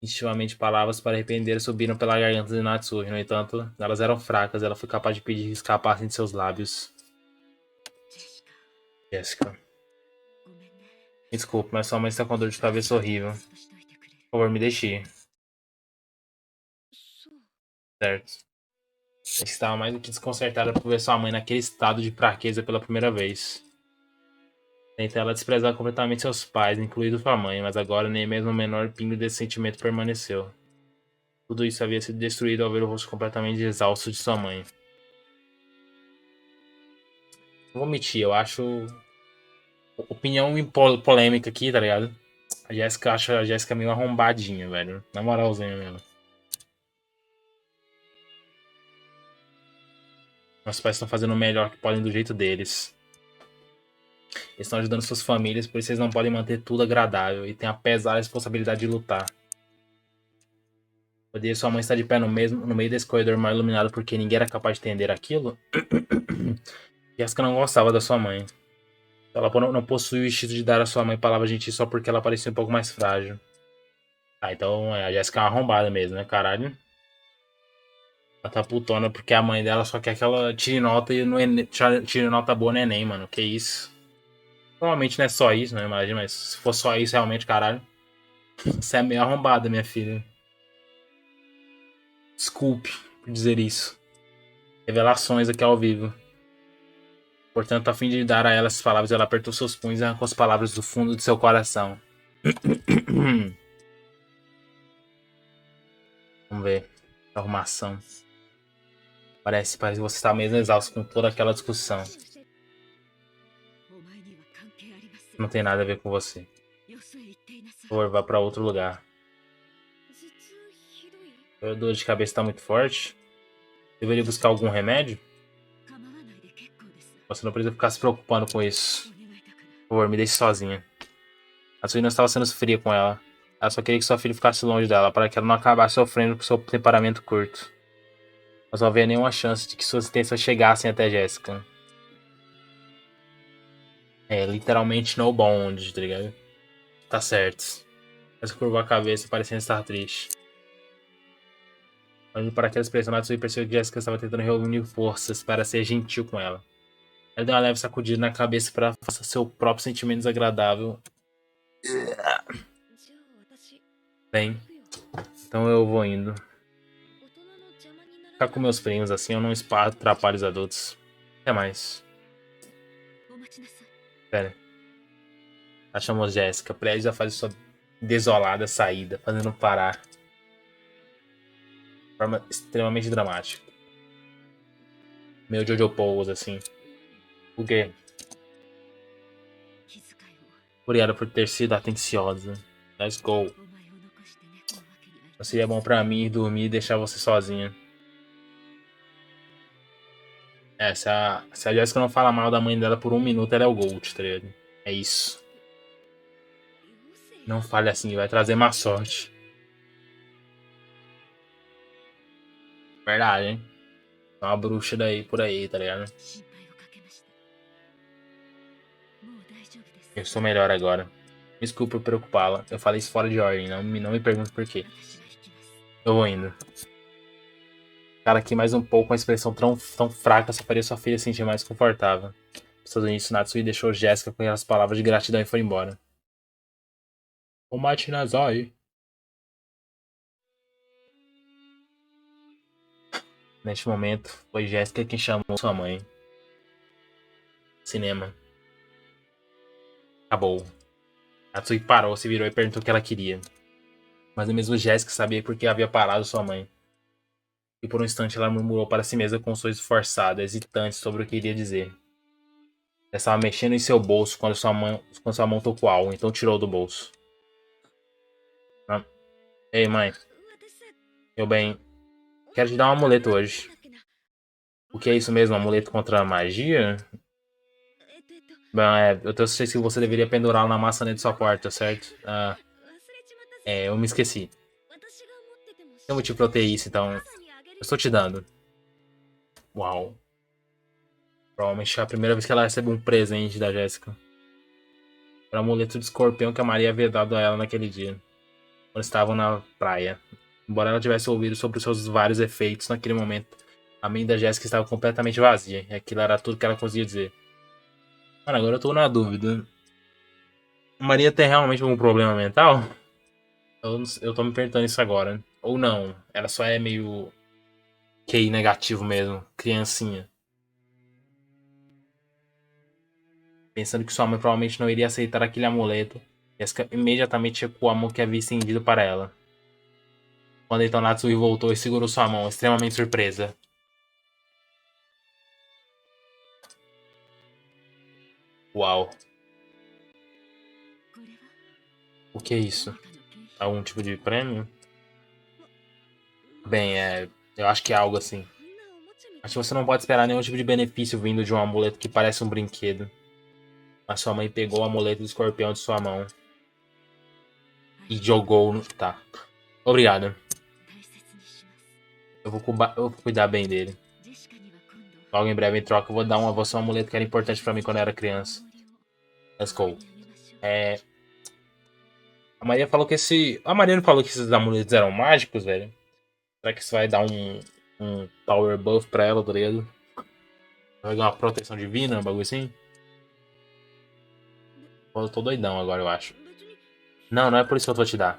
Speaker 1: Instintivamente, palavras para arrepender subiram pela garganta de Natsui. No entanto, elas eram fracas. Ela foi capaz de pedir que escapassem de seus lábios. Jéssica. Desculpe, mas sua mãe está com dor de cabeça horrível. Por favor, me deixe ir. Certo. Estava mais do que desconcertada por ver sua mãe naquele estado de fraqueza pela primeira vez. Tenta ela desprezar completamente seus pais, incluindo sua mãe, mas agora nem mesmo o menor pingo desse sentimento permaneceu. Tudo isso havia sido destruído ao ver o rosto completamente exausto de sua mãe. Não vou mentir, eu acho. Opinião polêmica aqui, tá ligado? A Jéssica acha a Jéssica meio arrombadinha, velho. Na moralzinha mesmo. Nossos pais estão fazendo o melhor que podem do jeito deles. Eles estão ajudando suas famílias, por isso eles não podem manter tudo agradável e têm a pesada responsabilidade de lutar. Poderia sua mãe estar de pé no meio desse corredor mal iluminado porque ninguém era capaz de entender aquilo? Jéssica não gostava da sua mãe. Ela não possuía o instinto de dar à sua mãe palavras gentis só porque ela parecia um pouco mais frágil. Ah, então a Jéssica é uma arrombada mesmo, né, caralho? Ela tá putona porque a mãe dela só quer que ela tire nota e não tire nota boa no Enem, mano. Que isso? Provavelmente não é só isso, né? Imagina, mas se for só isso, realmente, caralho. Você é meio arrombada, minha filha. Desculpe por dizer isso. Revelações aqui ao vivo. Portanto, a fim de dar a ela essas palavras, ela apertou seus punhos e arrancou as palavras do fundo de seu coração. Vamos ver. Arrumação. Parece que você está mesmo exausto com toda aquela discussão. Não tem nada a ver com você. Por favor, vá para outro lugar. A dor de cabeça está muito forte. Deveria buscar algum remédio? Você não precisa ficar se preocupando com isso. Por favor, me deixe sozinha. A sua não estava sendo fria com ela. Ela só queria que sua filha ficasse longe dela, para que ela não acabasse sofrendo por seu temperamento curto. Mas não havia nenhuma chance de que suas intenções chegassem até Jéssica. É, literalmente no bond, tá ligado? Tá certo. Ela curvou a cabeça, parecendo estar triste. Olhando para aquela expressão, Natsui percebeu que Jéssica estava tentando reunir forças para ser gentil com ela. Ela deu uma leve sacudida na cabeça para afastar seu próprio sentimento desagradável. Bem, então eu vou indo. Ficar com meus primos assim, eu não atrapalho os adultos. Até mais. Pera. Ela chamou Jéssica, prestes a fazer sua desolada saída, fazendo parar. De forma extremamente dramática. Meio Jojo Pose, assim. O quê? Obrigado por ter sido atenciosa. Let's go. Não seria bom pra mim dormir e deixar você sozinha. É, se a Jéssica não fala mal da mãe dela por um minuto, ela é o Gold, tá ligado? É isso. Não fale assim, vai trazer má sorte. Verdade, hein? É uma bruxa daí por aí, tá ligado? Eu estou melhor agora. Me desculpe por preocupá-la. Eu falei isso fora de ordem, não me pergunte por quê. Eu vou indo. Cara, aqui mais um pouco, uma expressão tão fraca só faria sua filha se sentir mais confortável. Estados Unidos, Natsui deixou Jéssica com aquelas palavras de gratidão e foi embora. O Machinazai. Neste momento, foi Jéssica quem chamou sua mãe. Cinema. Acabou. Natsui parou, se virou e perguntou o que ela queria. Mas mesmo Jéssica sabia por que havia parado sua mãe. E por um instante ela murmurou para si mesma com um sorriso forçado, hesitante sobre o que iria dizer. Ela estava mexendo em seu bolso quando sua mão tocou algo, então tirou do bolso. Ah. Ei, mãe. Eu bem. Quero te dar um amuleto hoje. O que é isso mesmo? Um amuleto contra a magia? Bom, eu sei que você deveria pendurá-lo na maçaneta de sua porta, certo? Eu me esqueci. Eu vou te proteger isso, então. Eu estou te dando. Uau. Provavelmente é a primeira vez que ela recebe um presente da Jéssica. Era o amuleto de escorpião que a Maria havia dado a ela naquele dia. Quando estavam na praia. Embora ela tivesse ouvido sobre os seus vários efeitos naquele momento, a mente da Jéssica estava completamente vazia. E aquilo era tudo que ela conseguia dizer. Mano, agora eu tô na dúvida. A Maria tem realmente algum problema mental? Eu tô me perguntando isso agora. Ou não. Ela só é meio QI negativo mesmo. Criancinha. Pensando que sua mãe provavelmente não iria aceitar aquele amuleto, Jessica imediatamente recuou a mão que havia estendido para ela. Quando então Natsui voltou e segurou sua mão, extremamente surpresa. Uau. O que é isso? Algum tipo de prêmio? Bem, eu acho que é algo assim. Acho que você não pode esperar nenhum tipo de benefício vindo de um amuleto que parece um brinquedo. Mas sua mãe pegou o amuleto do escorpião de sua mão e jogou no. Tá. Obrigado. Eu vou cuidar bem dele. Logo em breve, em troca, eu vou dar a você um amuleto que era importante pra mim quando eu era criança. Let's go. A Maria falou que esse. A Maria não falou que esses amuletos eram mágicos, velho? Será que isso vai dar um power buff pra ela, tá ligado? Vai dar uma proteção divina, um bagulho assim? Eu tô doidão agora, eu acho. Não, não é por isso que eu vou te dar.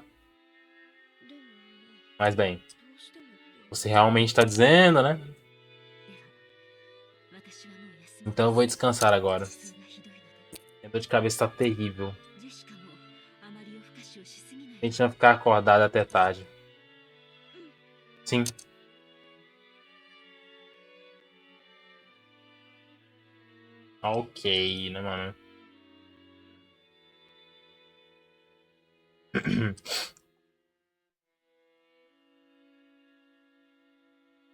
Speaker 1: Mas bem, você realmente tá dizendo, né? Então eu vou descansar agora. Minha dor de cabeça tá terrível. A gente vai ficar acordado até tarde. Sim. Ok, né, mano?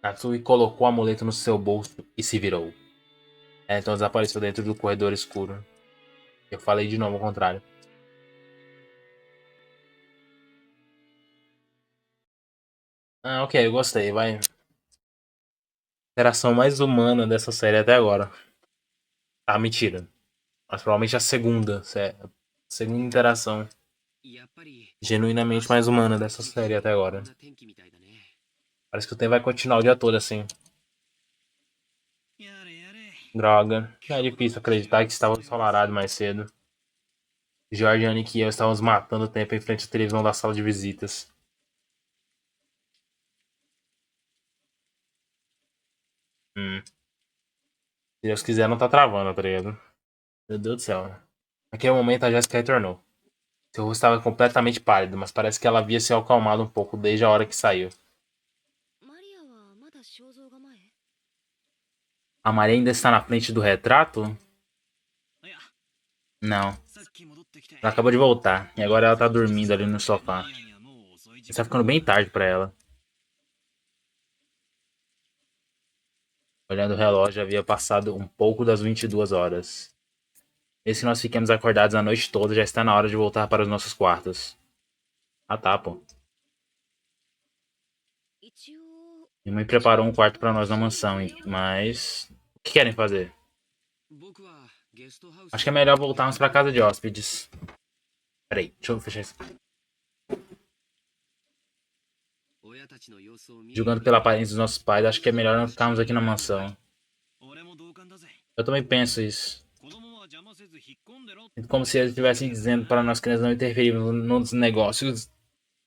Speaker 1: Natsui colocou o amuleto no seu bolso e se virou. Então desapareceu dentro do corredor escuro. Eu falei de novo ao contrário. Ok, eu gostei, vai. Interação mais humana dessa série até agora. Ah, mentira. Mas provavelmente a segunda. A segunda interação genuinamente mais humana dessa série até agora. Parece que o tempo vai continuar o dia todo assim. Droga. É difícil acreditar que estava ensolarado mais cedo. Jorge, Annick e eu estávamos matando o tempo em frente à televisão da sala de visitas. Se Deus quiser, não tá travando, tá ligado? Meu Deus do céu. Naquele momento, a Jéssica retornou. Seu rosto estava completamente pálido, mas parece que ela havia se acalmado um pouco desde a hora que saiu. A Maria ainda está na frente do retrato? Não. Ela acabou de voltar, e agora ela tá dormindo ali no sofá. Está ficando bem tarde pra ela. Olhando o relógio, havia passado um pouco das 22 horas. Desde que nós fiquemos acordados a noite toda, já está na hora de voltar para os nossos quartos. Ah tá, pô. Minha mãe preparou um quarto para nós na mansão, mas... O que querem fazer? Acho que é melhor voltarmos para casa de hóspedes. Peraí, deixa eu fechar isso. Julgando pela aparência dos nossos pais, acho que é melhor não ficarmos aqui na mansão. Eu também penso isso. Como se eles estivessem dizendo para nós que nós não interferirmos nos negócios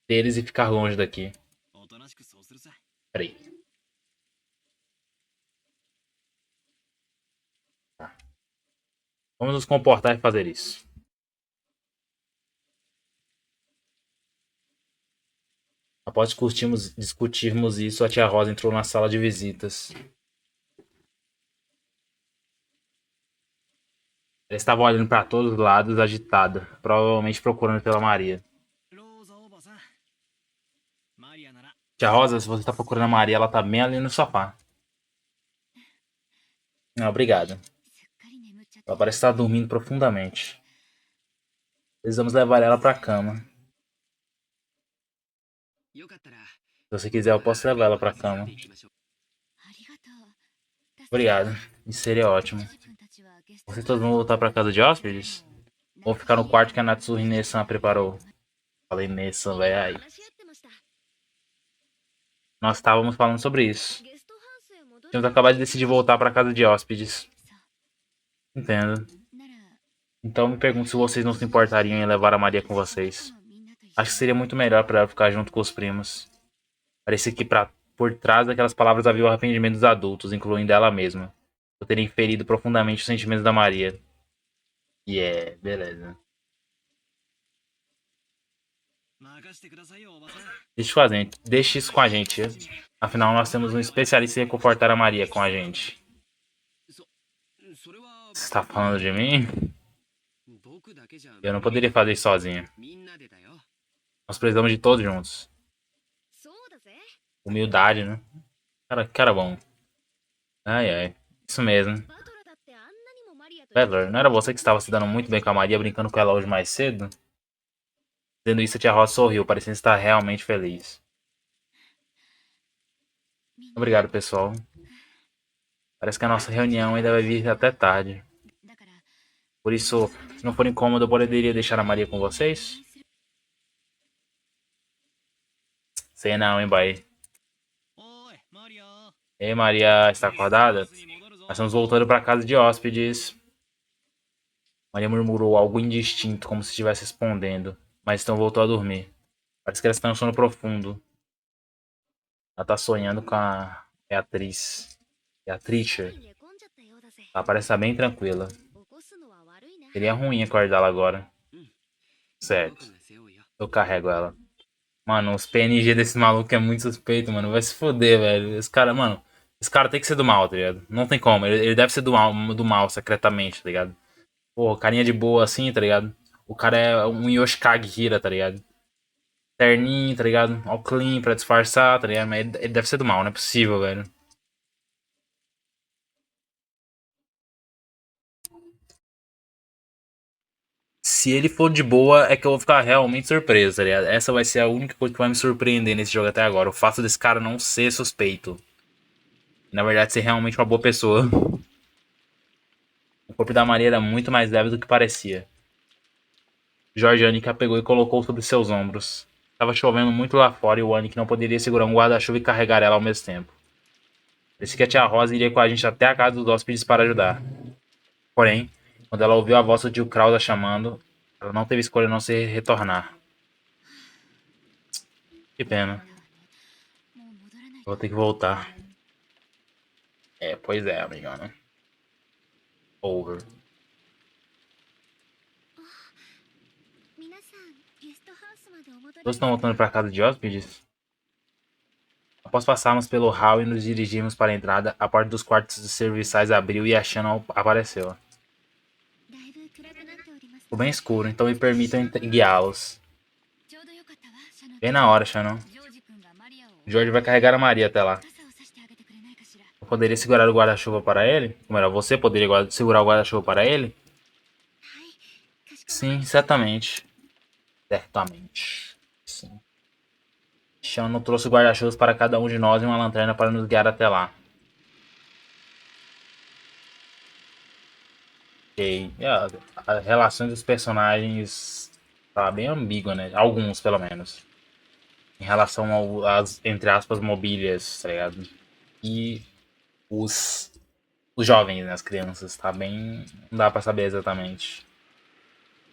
Speaker 1: deles e ficar longe daqui. Peraí. Tá. Vamos nos comportar e fazer isso. Após discutirmos isso, a tia Rosa entrou na sala de visitas. Ela estava olhando para todos os lados, agitada, provavelmente procurando pela Maria. Tia Rosa, se você está procurando a Maria, ela está bem ali no sofá. Não, obrigado. Ela parece estar dormindo profundamente. Precisamos levar ela para a cama. Se você quiser, eu posso levar ela para a cama. Obrigado. Isso seria ótimo. Vocês todos vão voltar para casa de hóspedes? Vou ficar no quarto que a Natsuri Nessan preparou. Falei Nessan, velho. Nós estávamos falando sobre isso. Tínhamos acabado de decidir voltar para casa de hóspedes. Entendo. Então me pergunto se vocês não se importariam em levar a Maria com vocês. Acho que seria muito melhor para ela ficar junto com os primos. Parecia que por trás daquelas palavras havia o arrependimento dos adultos, incluindo ela mesma. Eu teria inferido profundamente os sentimentos da Maria. Beleza. Deixe isso com a gente. Afinal, nós temos um especialista em reconfortar a Maria com a gente. Você está falando de mim? Eu não poderia fazer isso sozinho. Nós precisamos de todos juntos. Humildade, né? Cara bom. Ai. Isso mesmo. Pedler, não era você que estava se dando muito bem com a Maria, brincando com ela hoje mais cedo? Dizendo isso, a tia Rosa sorriu, parecendo estar realmente feliz. Obrigado, pessoal. Parece que a nossa reunião ainda vai vir até tarde. Por isso, se não for incômodo, eu poderia deixar a Maria com vocês? Sei não, hein, boy. Ei, Maria, está acordada? Nós estamos voltando para casa de hóspedes. Maria murmurou algo indistinto, como se estivesse respondendo, mas então voltou a dormir. Parece que ela está em um sono profundo. Ela está sonhando com a Beatriz. Beatricia. Ela parece estar bem tranquila. Seria ruim acordá-la agora. Certo. Eu carrego ela. Mano, os PNG desse maluco é muito suspeito, mano. Vai se foder, velho. Esse cara tem que ser do mal, tá ligado? Não tem como. Ele deve ser do mal secretamente, tá ligado? Pô, carinha de boa assim, tá ligado? O cara é um Yoshikage Hira, tá ligado? Terninho, tá ligado? All clean pra disfarçar, tá ligado? Mas ele deve ser do mal, não é possível, velho. Se ele for de boa, é que eu vou ficar realmente surpreso, tá ligado? Essa vai ser a única coisa que vai me surpreender nesse jogo até agora. O fato desse cara não ser suspeito. Na verdade, ser realmente uma boa pessoa. O corpo da Maria era muito mais leve do que parecia. Jorge Anik a pegou e colocou sobre seus ombros. Estava chovendo muito lá fora e o Anik não poderia segurar um guarda-chuva e carregar ela ao mesmo tempo. Parecia que a tia Rosa iria com a gente até a casa dos hóspedes para ajudar. Porém, quando ela ouviu a voz do tio Krauss a chamando, ela não teve escolha a não ser retornar. Que pena. Vou ter que voltar. Pois é, amigona. Over. Todos estão voltando para a casa de hóspedes? Após passarmos pelo hall e nos dirigirmos para a entrada, a porta dos quartos de serviçais abriu e a Shannon apareceu. Ficou bem escuro, então me permitam guiá-los. Bem na hora, Shannon. George vai carregar a Maria até lá. Eu poderia segurar o guarda-chuva para ele? Como era, você poderia segurar o guarda-chuva para ele? Sim, certamente. Certamente. Sim. Shannon trouxe guarda-chuvas para cada um de nós e uma lanterna para nos guiar até lá. Ok. As relações dos personagens tá bem ambígua, né? Alguns, pelo menos. Em relação às, entre aspas, mobílias, tá ligado? E os jovens, né? As crianças, tá bem. Não dá pra saber exatamente.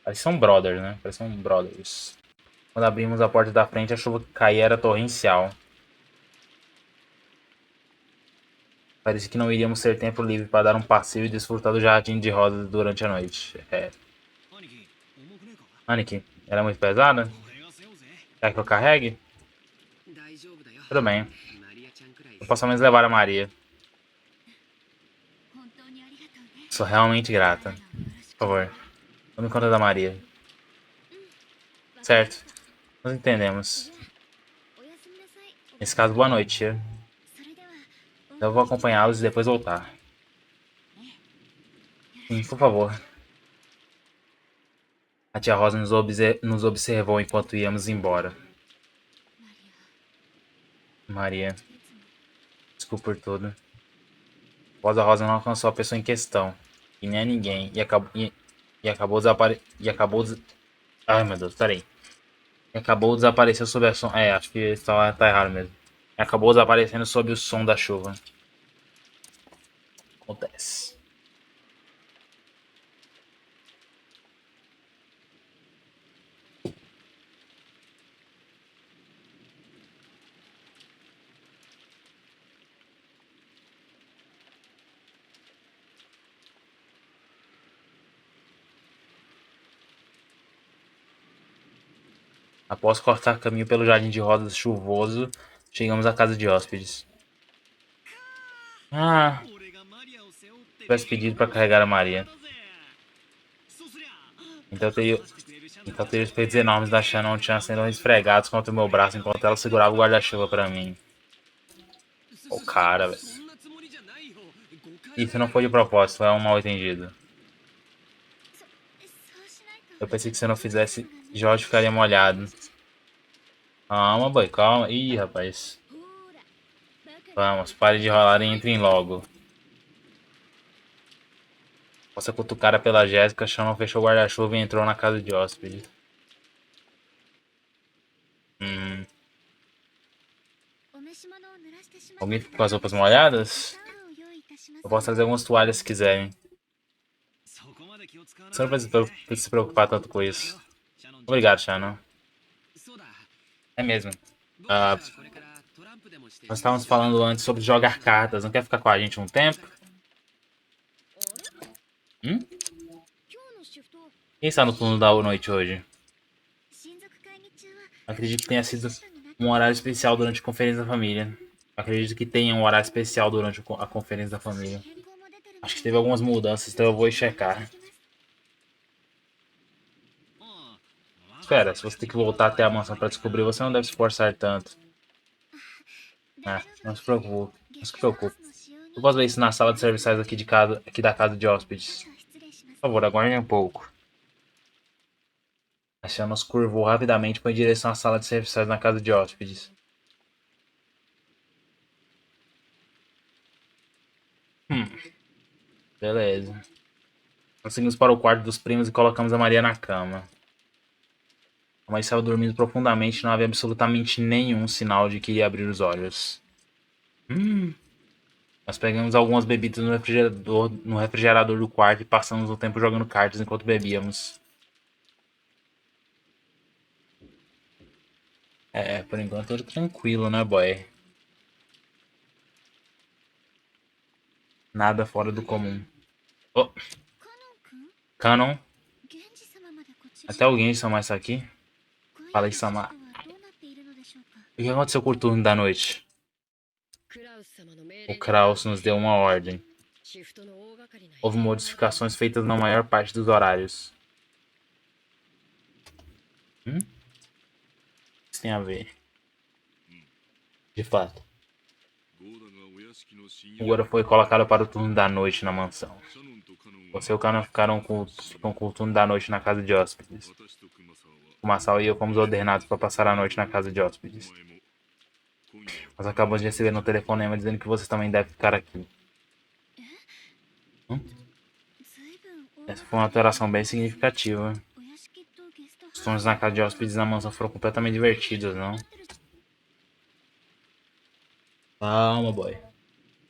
Speaker 1: Parece são brothers, né? Parece são brothers. Quando abrimos a porta da frente, a chuva que caía era torrencial. Parecia que não iríamos ter tempo livre para dar um passeio e desfrutar do jardim de rosas durante a noite. É. Aniki, ela é muito pesada? Quer que eu carregue? Tudo bem. Eu posso ao menos levar a Maria. Sou realmente grata. Por favor, tome conta da Maria. Certo, nós entendemos. Nesse caso, boa noite, tia. Eu vou acompanhá-los e depois voltar. Sim, por favor. A tia Rosa nos observou enquanto íamos embora. Maria, desculpa por tudo. A voz da Rosa não alcançou a pessoa em questão. E nem a ninguém. E acabou Ai, meu Deus, peraí. E acabou desaparecendo sob a som... É, acho que tá errado mesmo. E acabou desaparecendo sob o som da chuva. Acontece. Após cortar caminho pelo jardim de rosas chuvoso, chegamos à casa de hóspedes. Ah, tivesse pedido para carregar a Maria. Então teria os peitos enormes da Shannon sendo esfregados contra o meu braço enquanto ela segurava o guarda-chuva para mim. O cara, velho. Isso não foi de propósito, foi um mal entendido. Eu pensei que se eu não fizesse, Jorge ficaria molhado. Calma, boy, calma. Ih, rapaz. Vamos, pare de rolar e entrem logo. Possa cutucara pela Jéssica, Shannon fechou o guarda-chuva e entrou na casa de hóspede. Alguém ficou com as roupas molhadas? Eu posso trazer algumas toalhas se quiserem. Você não precisa se preocupar tanto com isso. Obrigado, Shannon. É mesmo. Ah, nós estávamos falando antes sobre jogar cartas. Não quer ficar com a gente um tempo? Quem está no turno da noite hoje? Acredito que tenha sido um horário especial durante a conferência da família. Acredito que tenha um horário especial durante a conferência da família. Acho que teve algumas mudanças, então eu vou checar. Espera, se você tem que voltar até a mansão para descobrir, você não deve se esforçar tanto. Ah, não se preocupe. Não se preocupe. Eu posso ver isso na sala de serviçais aqui da casa de hóspedes. Por favor, aguarde um pouco. A Shannon se curvou rapidamente e foi em direção à sala de serviçais na casa de hóspedes. Beleza. Nós seguimos para o quarto dos primos e colocamos a Maria na cama. A mãe estava dormindo profundamente e não havia absolutamente nenhum sinal de que iria abrir os olhos. Nós pegamos algumas bebidas no refrigerador do quarto e passamos o tempo jogando cartas enquanto bebíamos. É, por enquanto tudo tranquilo, né, boy? Nada fora do comum. Oh, Canon, até alguém chamar isso aqui? Fala aí, Sama. O que aconteceu com o turno da noite? O Kraus nos deu uma ordem. Houve modificações feitas na maior parte dos horários. Isso tem a ver. De fato. O Goro foi colocado para o turno da noite na mansão. Você e o Canon ficam com o turno da noite na casa de hóspedes. O Masao e eu fomos ordenados para passar a noite na casa de hóspedes. Nós acabamos de receber um telefonema dizendo que você também deve ficar aqui. Essa foi uma alteração bem significativa. Os turnos na casa de hóspedes na mansão foram completamente divertidos, não? Calma, boy.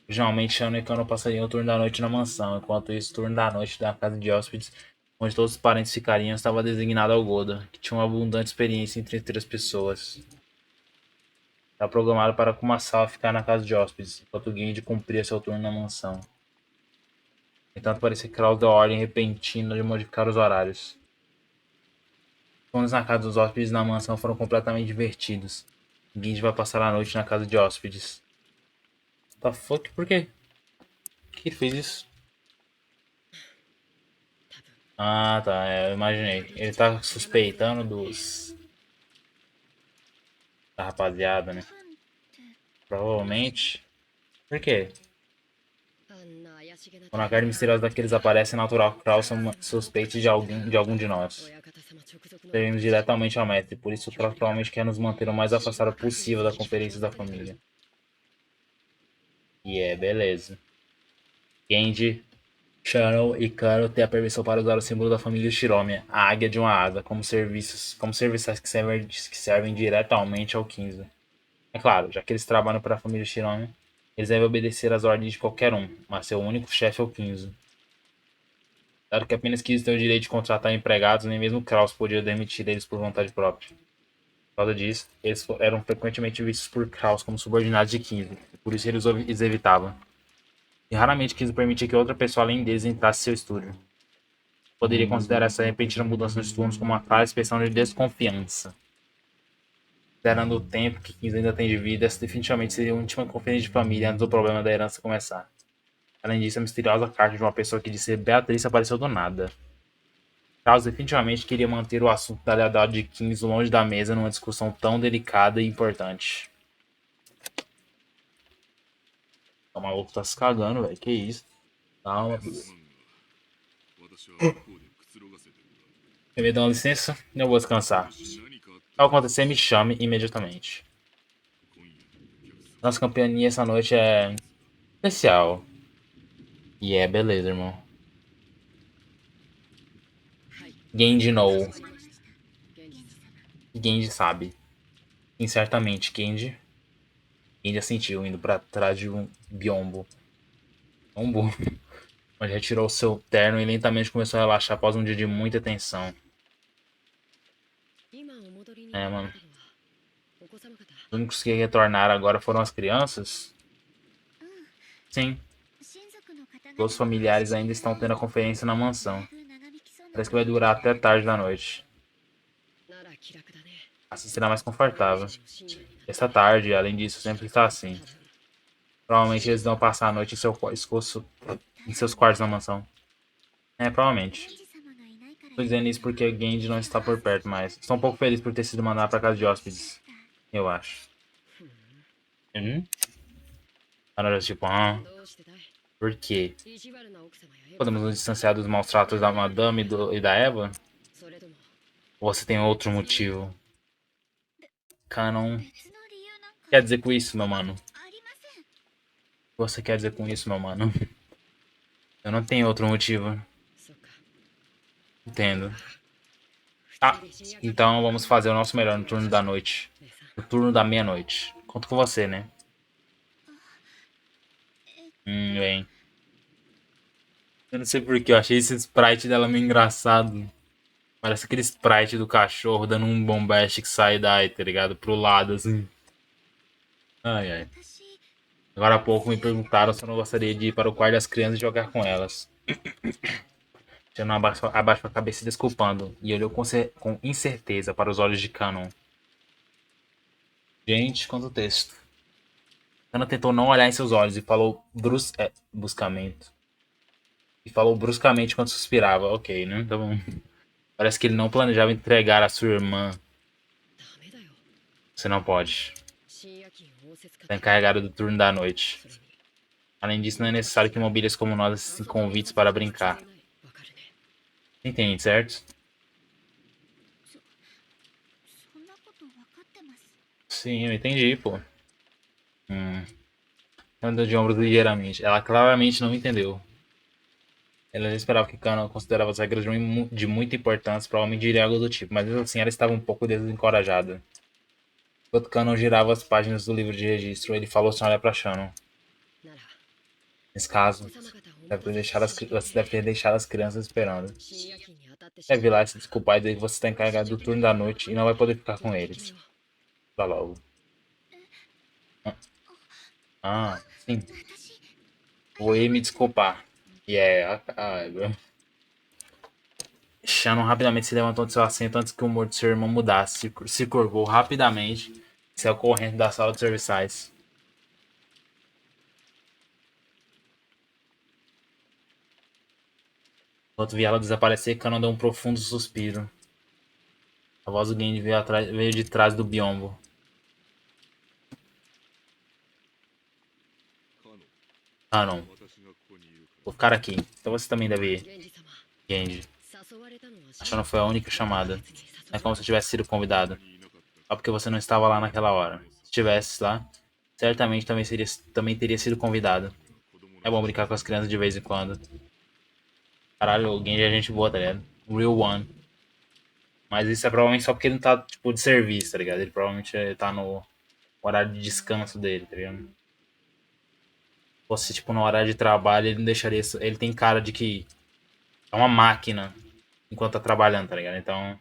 Speaker 1: Geralmente, Shano e Kano passariam o turno da noite na mansão, enquanto isso, o turno da noite da casa de hóspedes onde todos os parentes ficariam, estava designado ao Goda, que tinha uma abundante experiência em entreter as pessoas. Estava programado para Kumasawa ficar na casa de hóspedes, enquanto Genji cumpria seu turno na mansão. No entanto, parecia que Kraus deu a ordem repentina de modificar os horários. Os planos na casa dos hóspedes na mansão foram completamente divertidos. Genji vai passar a noite na casa de hóspedes. What the fuck? Por quê? Por que ele fez isso? Ah, tá. Eu imaginei. Ele tá suspeitando da rapaziada, né? Provavelmente. Por quê? Quando a carne misteriosa daqueles aparece, é natural que Kraus suspeite de algum de nós. Servimos diretamente ao mestre, por isso Kraus provavelmente quer nos manter o mais afastado possível da conferência da família. E é, beleza. Genji, Shadow e Karo têm a permissão para usar o símbolo da família Shiromi, a águia de uma asa, como serviçais que servem diretamente ao 15. É claro, já que eles trabalham para a família Shiromi, eles devem obedecer às ordens de qualquer um, mas seu único chefe é o 15. Dado que apenas 15 têm o direito de contratar empregados, nem mesmo Kraus podia demitir eles por vontade própria. Por causa disso, eles eram frequentemente vistos por Kraus como subordinados de 15, e por isso eles evitavam. E raramente 15 permitia que outra pessoa além deles entrasse em seu estúdio. Poderia considerar essa repentina mudança nos turnos como uma clara expressão de desconfiança. Considerando o tempo que 15 ainda tem de vida, essa definitivamente seria uma última conferência de família antes do problema da herança começar. Além disso, a misteriosa carta de uma pessoa que disse Beatriz apareceu do nada. Charles definitivamente queria manter o assunto da lealdade de 15 longe da mesa numa discussão tão delicada e importante. O maluco tá se cagando, velho. Que isso? Calma. Eu me dá uma licença e eu vou descansar. Se algo acontecer, me chame imediatamente. Nossa campanha essa noite é especial. E é beleza, irmão. Genji know. Genji sabe. E certamente, Genji já sentiu indo pra trás de um biombo. Biombo. Onde retirou seu terno e lentamente começou a relaxar após um dia de muita tensão. É, mano. Os únicos que retornaram agora foram as crianças? Sim. Todos os familiares ainda estão tendo a conferência na mansão. Parece que vai durar até tarde da noite. Assim será mais confortável. Esta tarde, além disso, sempre está assim. Provavelmente eles vão passar a noite em seus quartos na mansão. É, provavelmente. Estou dizendo isso porque o Genji não está por perto mais. Estou um pouco feliz por ter sido mandado para casa de hóspedes. Eu acho. Era tipo, por quê? Podemos nos distanciar dos maus tratos da Madame e da Eva? Ou você tem outro motivo? Canon. Quer dizer com isso, meu mano? O que você quer dizer com isso, meu mano? Eu não tenho outro motivo. Entendo. Tá, então vamos fazer o nosso melhor no turno da noite. No turno da meia-noite. Conto com você, né? Bem. Eu não sei porque eu achei esse sprite dela meio engraçado. Parece aquele sprite do cachorro dando um bombastic side-eye, tá ligado? Pro lado, assim. Ai, ai. Agora há pouco me perguntaram se eu não gostaria de ir para o quarto das crianças e jogar com elas. Tiano abaixou a cabeça desculpando e olhou com incerteza para os olhos de Canon. Gente, quanto texto. Canon tentou não olhar em seus olhos e falou bruscamente. E falou bruscamente enquanto suspirava. Ok, né? Tá bom. Parece que ele não planejava entregar a sua irmã. Você não pode. Está encarregado do turno da noite. Além disso, não é necessário que mobílias como nós assistem convites para brincar. Entende, certo? Sim, eu entendi, pô. Andou de ombros ligeiramente. Ela claramente não entendeu. Ela esperava que Kano considerava as regras de muita importância, provavelmente diria algo do tipo, mas mesmo assim ela estava um pouco desencorajada. Enquanto Kano girava as páginas do livro de registro, ele falou sem olhar para Shannon. Nesse caso, você deve ter deixado as crianças esperando. Deve ir lá se desculpar e dizer que você está encarregado do turno da noite e não vai poder ficar com eles. Tá logo. Ah, sim. Vou ir me desculpar. E é. Shannon rapidamente se levantou de seu assento antes que o humor de seu irmão mudasse. Se curvou rapidamente e saiu correndo da sala de serviçais. Enquanto via ela desaparecer, Kanon deu um profundo suspiro. A voz do Genji veio de trás do biombo. Kanon, vou ficar aqui. Então você também deve ir. Genji. A Shannon foi a única chamada. Não é como se tivesse sido convidado. Só porque você não estava lá naquela hora. Se estivesse lá, certamente também teria sido convidado. É bom brincar com as crianças de vez em quando. Caralho, o Genji é gente boa, tá ligado? Real one. Mas isso é provavelmente só porque ele não tá, tipo, de serviço, tá ligado? Ele provavelmente tá no horário de descanso dele, tá ligado? Se fosse, tipo, no horário de trabalho, ele não deixaria isso. Ele tem cara de que é uma máquina enquanto tá trabalhando, tá ligado? Então,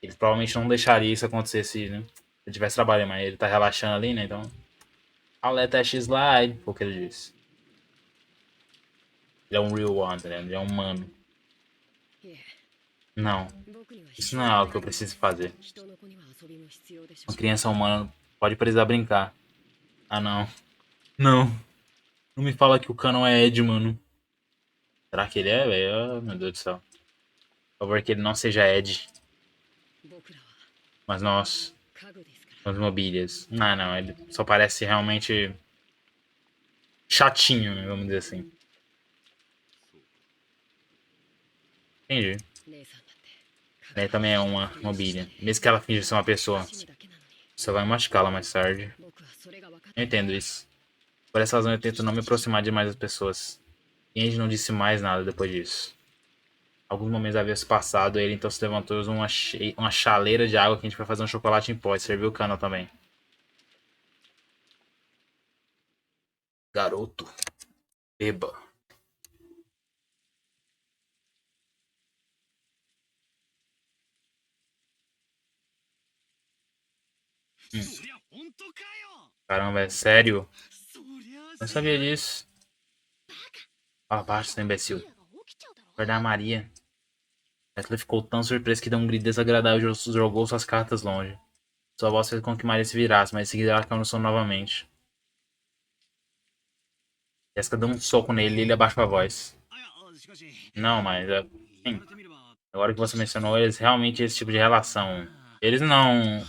Speaker 1: ele provavelmente não deixaria isso acontecer se, né, ele tivesse trabalhando, mas ele tá relaxando ali, né? Então, I'll let that shit slide, foi o que ele disse. Ele é um real one, tá ligado? Ele é um humano. Não, isso não é algo que eu preciso fazer. Uma criança humana pode precisar brincar. Ah, não. Não. Não me fala que o Canon é Ed, mano. Será que ele é, velho? Oh, meu Deus do céu. Por favor, que ele não seja Ed. Mas nós, as mobílias. Ah, não. Ele só parece realmente chatinho, né, vamos dizer assim. Entendi. Ele também é uma mobília. Mesmo que ela finja ser uma pessoa. Só vai machucá-la mais tarde. Eu entendo isso. Por essa razão eu tento não me aproximar demais das pessoas. E a gente não disse mais nada depois disso. Alguns momentos haviam se passado, ele então se levantou e usou uma chaleira de água que a gente vai fazer um chocolate em pó e serviu o cano também. Garoto, beba. Caramba, é sério? Não sabia disso. Fala baixo, seu imbecil. Acordar a Maria. Bethel ficou tão surpreso que deu um grito desagradável e jogou suas cartas longe. Sua voz fez com que Maria se virasse, mas em seguida ela caiu no sono novamente. Jessica deu um soco nele e ele abaixou a voz. Não, mas sim, agora que você mencionou, eles realmente esse tipo de relação. Eles não.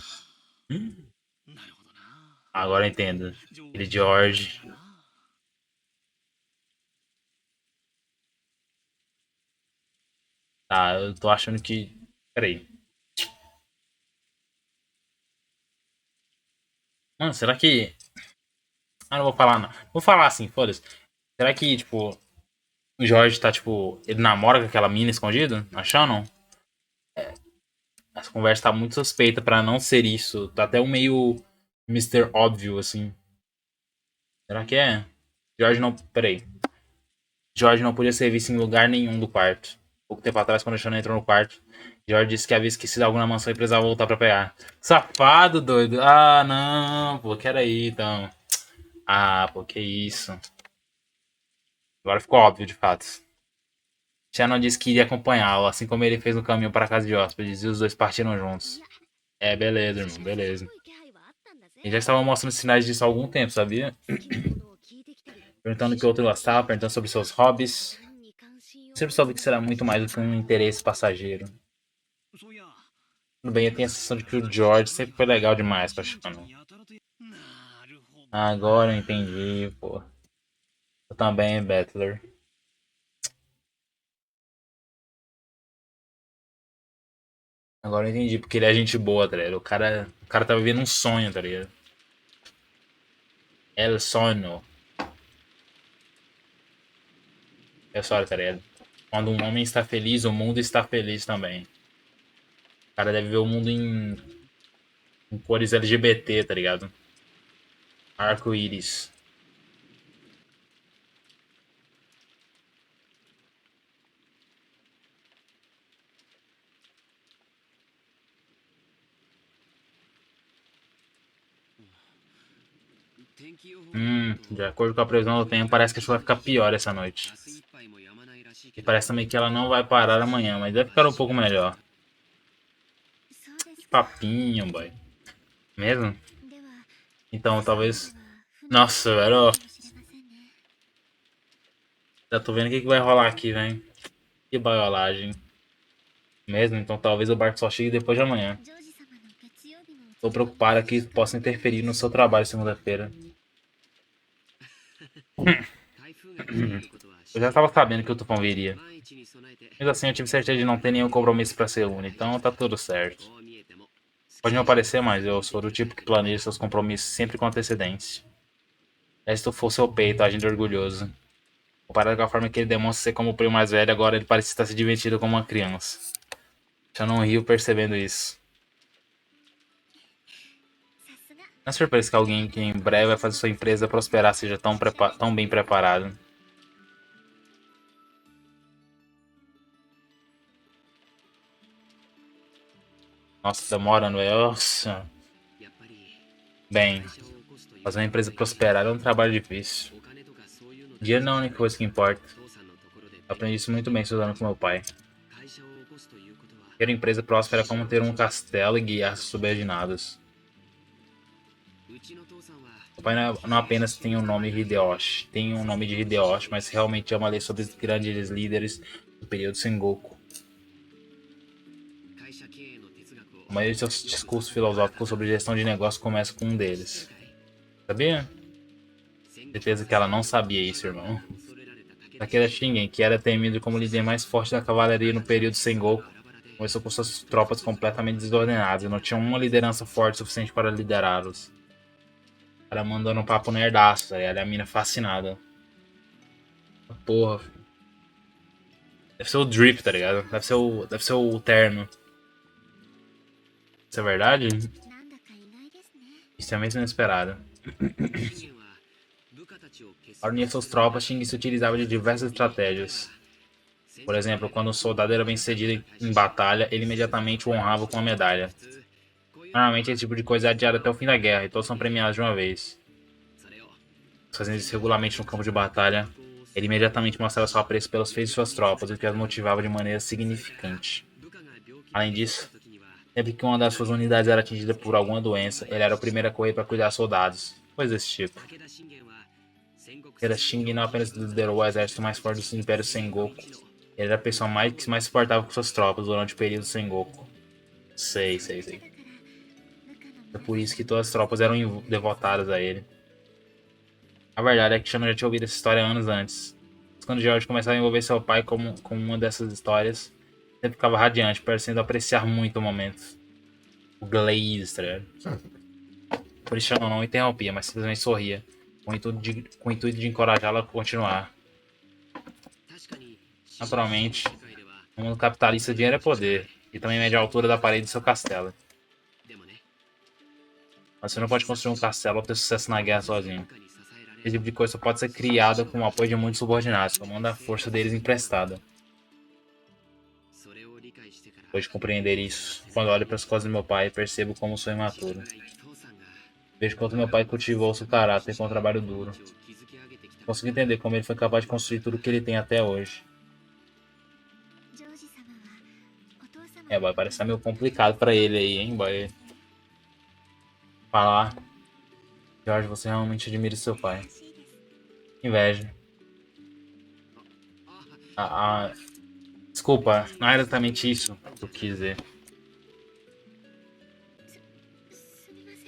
Speaker 1: Agora eu entendo. Ele George. Tá, eu tô achando que. Peraí. Mano, será que. Ah, não vou falar não. Vou falar assim, foda-se. Será que, tipo, o Jorge tá, tipo, ele namora com aquela mina escondida? Achando? Essa conversa tá muito suspeita pra não ser isso. Tá até um meio Mister Óbvio, assim. Será que é? Jorge não. Peraí. Jorge não podia ser visto em lugar nenhum do quarto. Pouco tempo atrás, quando a Shannon entrou no quarto, Jorge disse que havia esquecido algo na mansão e precisava voltar pra pegar. Safado, doido. Ah, não. Pô, que era aí, então. Ah, pô, que isso. Agora ficou óbvio, de fato. Shannon disse que iria acompanhá-lo, assim como ele fez no caminho para a casa de hóspedes, e os dois partiram juntos. É, beleza, irmão, beleza. Ele já estava mostrando sinais disso há algum tempo, sabia? Perguntando o que o outro gostava, perguntando sobre seus hobbies. Sempre soube que será muito mais do que um interesse passageiro. Tudo bem, eu tenho a sensação de que o George sempre foi legal demais pra Shannon. Agora eu entendi, pô. Eu também, Battler. Agora eu entendi, porque ele é gente boa, tá ligado? O cara tá vivendo um sonho, tá ligado? El sonho. É só, tá ligado? Quando um homem está feliz, o mundo está feliz também. O cara deve ver o mundo em cores LGBT, tá ligado? Arco-íris. De acordo com a previsão do tempo, parece que a chuva vai ficar pior essa noite. E parece também que ela não vai parar amanhã, mas deve ficar um pouco melhor. Que papinho, boy. Mesmo? Então, talvez... Nossa, velho. Já tô vendo o que vai rolar aqui, velho. Que baiolagem. Mesmo? Então talvez o barco só chegue depois de amanhã. Tô preocupado que isso possa interferir no seu trabalho segunda-feira. Eu já estava sabendo que o tufão viria. Mas assim, eu tive certeza de não ter nenhum compromisso para ser único, então tá tudo certo. Pode não parecer, mas eu sou do tipo que planeja seus compromissos sempre com antecedência. Se tu for seu peito, agindo orgulhoso. Comparado com a forma que ele demonstra ser como o primo mais velho, agora ele parece estar se divertindo como uma criança. Já não rio percebendo isso. Não é surpresa que alguém que em breve vai fazer sua empresa prosperar seja tão bem preparado. Nossa, demora, não é? Nossa. Bem, fazer uma empresa prosperar é um trabalho difícil. Dinheiro não é a única coisa que importa. Eu aprendi isso muito bem estudando com meu pai. Ter uma empresa próspera é como ter um castelo e guiar subordinados. Meu pai não apenas tem o nome Hideyoshi, tem o nome de Hideyoshi, mas realmente é uma lei sobre os grandes líderes do período Sengoku. A maioria de seus discursos filosóficos sobre gestão de negócio começa com um deles. Sabia? Certeza que ela não sabia isso, irmão. Takeda Shingen, que era temido como líder mais forte da cavalaria no período Sengoku, começou com suas tropas completamente desordenadas e não tinha uma liderança forte o suficiente para liderá-los. O cara mandando um papo nerdaço, tá ligado? E a mina fascinada. Porra, filho. Deve ser o drip, tá ligado? Deve ser o terno. Isso é verdade? Isso é mesmo inesperado. Para unir suas tropas, Shingen se utilizava de diversas estratégias. Por exemplo, quando um soldado era bem sucedido em batalha, ele imediatamente o honrava com uma medalha. Normalmente esse tipo de coisa é adiado até o fim da guerra e todos são premiados de uma vez. Fazendo isso regularmente no campo de batalha, ele imediatamente mostrava seu apreço pelos feitos de suas tropas, o que as motivava de maneira significante. Além disso, sempre que uma das suas unidades era atingida por alguma doença, ele era o primeiro a correr para cuidar dos soldados. Coisa desse tipo. Takeda Shingen não apenas liderou o exército mais forte do Império Sengoku, ele era a pessoa que mais se portava com suas tropas durante o período Sengoku. Sei. É por isso que todas as tropas eram devotadas a ele. A verdade é que Shano já tinha ouvido essa história anos antes. Mas quando George começava a envolver seu pai com uma dessas histórias, sempre ficava radiante, parecendo apreciar muito o momento. O Glaze, tá ligado? Por isso Shano não interrompia, mas simplesmente sorria, com o intuito de encorajá-la a continuar. Naturalmente, no mundo capitalista, dinheiro é poder, e também mede a altura da parede do seu castelo. Mas você não pode construir um castelo ou ter sucesso na guerra sozinho. Esse tipo de coisa só pode ser criada com o apoio de muitos subordinados, tomando a força deles emprestada. Depois de compreender isso, quando olho para as costas do meu pai, percebo como sou imaturo. Vejo quanto meu pai cultivou seu caráter com um trabalho duro. Consigo entender como ele foi capaz de construir tudo o que ele tem até hoje. Boy, parece estar meio complicado pra ele aí, hein, boy. Falar. Jorge, você realmente admira seu pai. Inveja. Ah, desculpa, não era exatamente isso que eu quis dizer.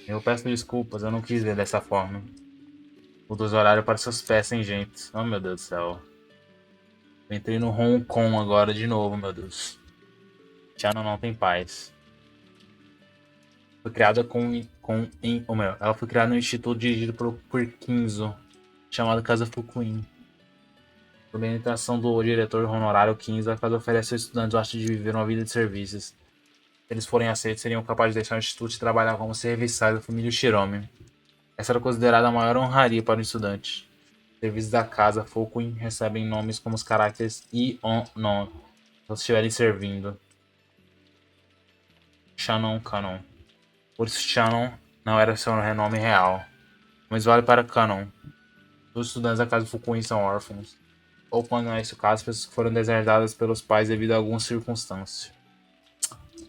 Speaker 1: Eu peço desculpas, eu não quis ver dessa forma. O dos horários para seus pés sem gente. Oh, meu Deus do céu. Eu entrei no Hong Kong agora de novo, meu Deus. Chano não tem paz. Foi criada ela foi criada no instituto dirigido por Kinzo, chamado Casa Fukuin. Por orientação do diretor honorário Kinzo, a casa oferece aos estudantes o arte de viver uma vida de serviços. Se eles forem aceitos, seriam capazes de deixar o instituto e trabalhar como serviçais da família Shiromi. Essa era considerada a maior honraria para um estudante. Os serviços da casa Fukuin recebem nomes como os caracteres I, On, Non, se estiverem servindo. Shannon Kanon. Por isso Shannon não era seu renome real. Mas vale para Canon. Os estudantes da casa Fukui são órfãos. Ou quando não é esse o caso, pessoas que foram deserdadas pelos pais devido a alguma circunstância.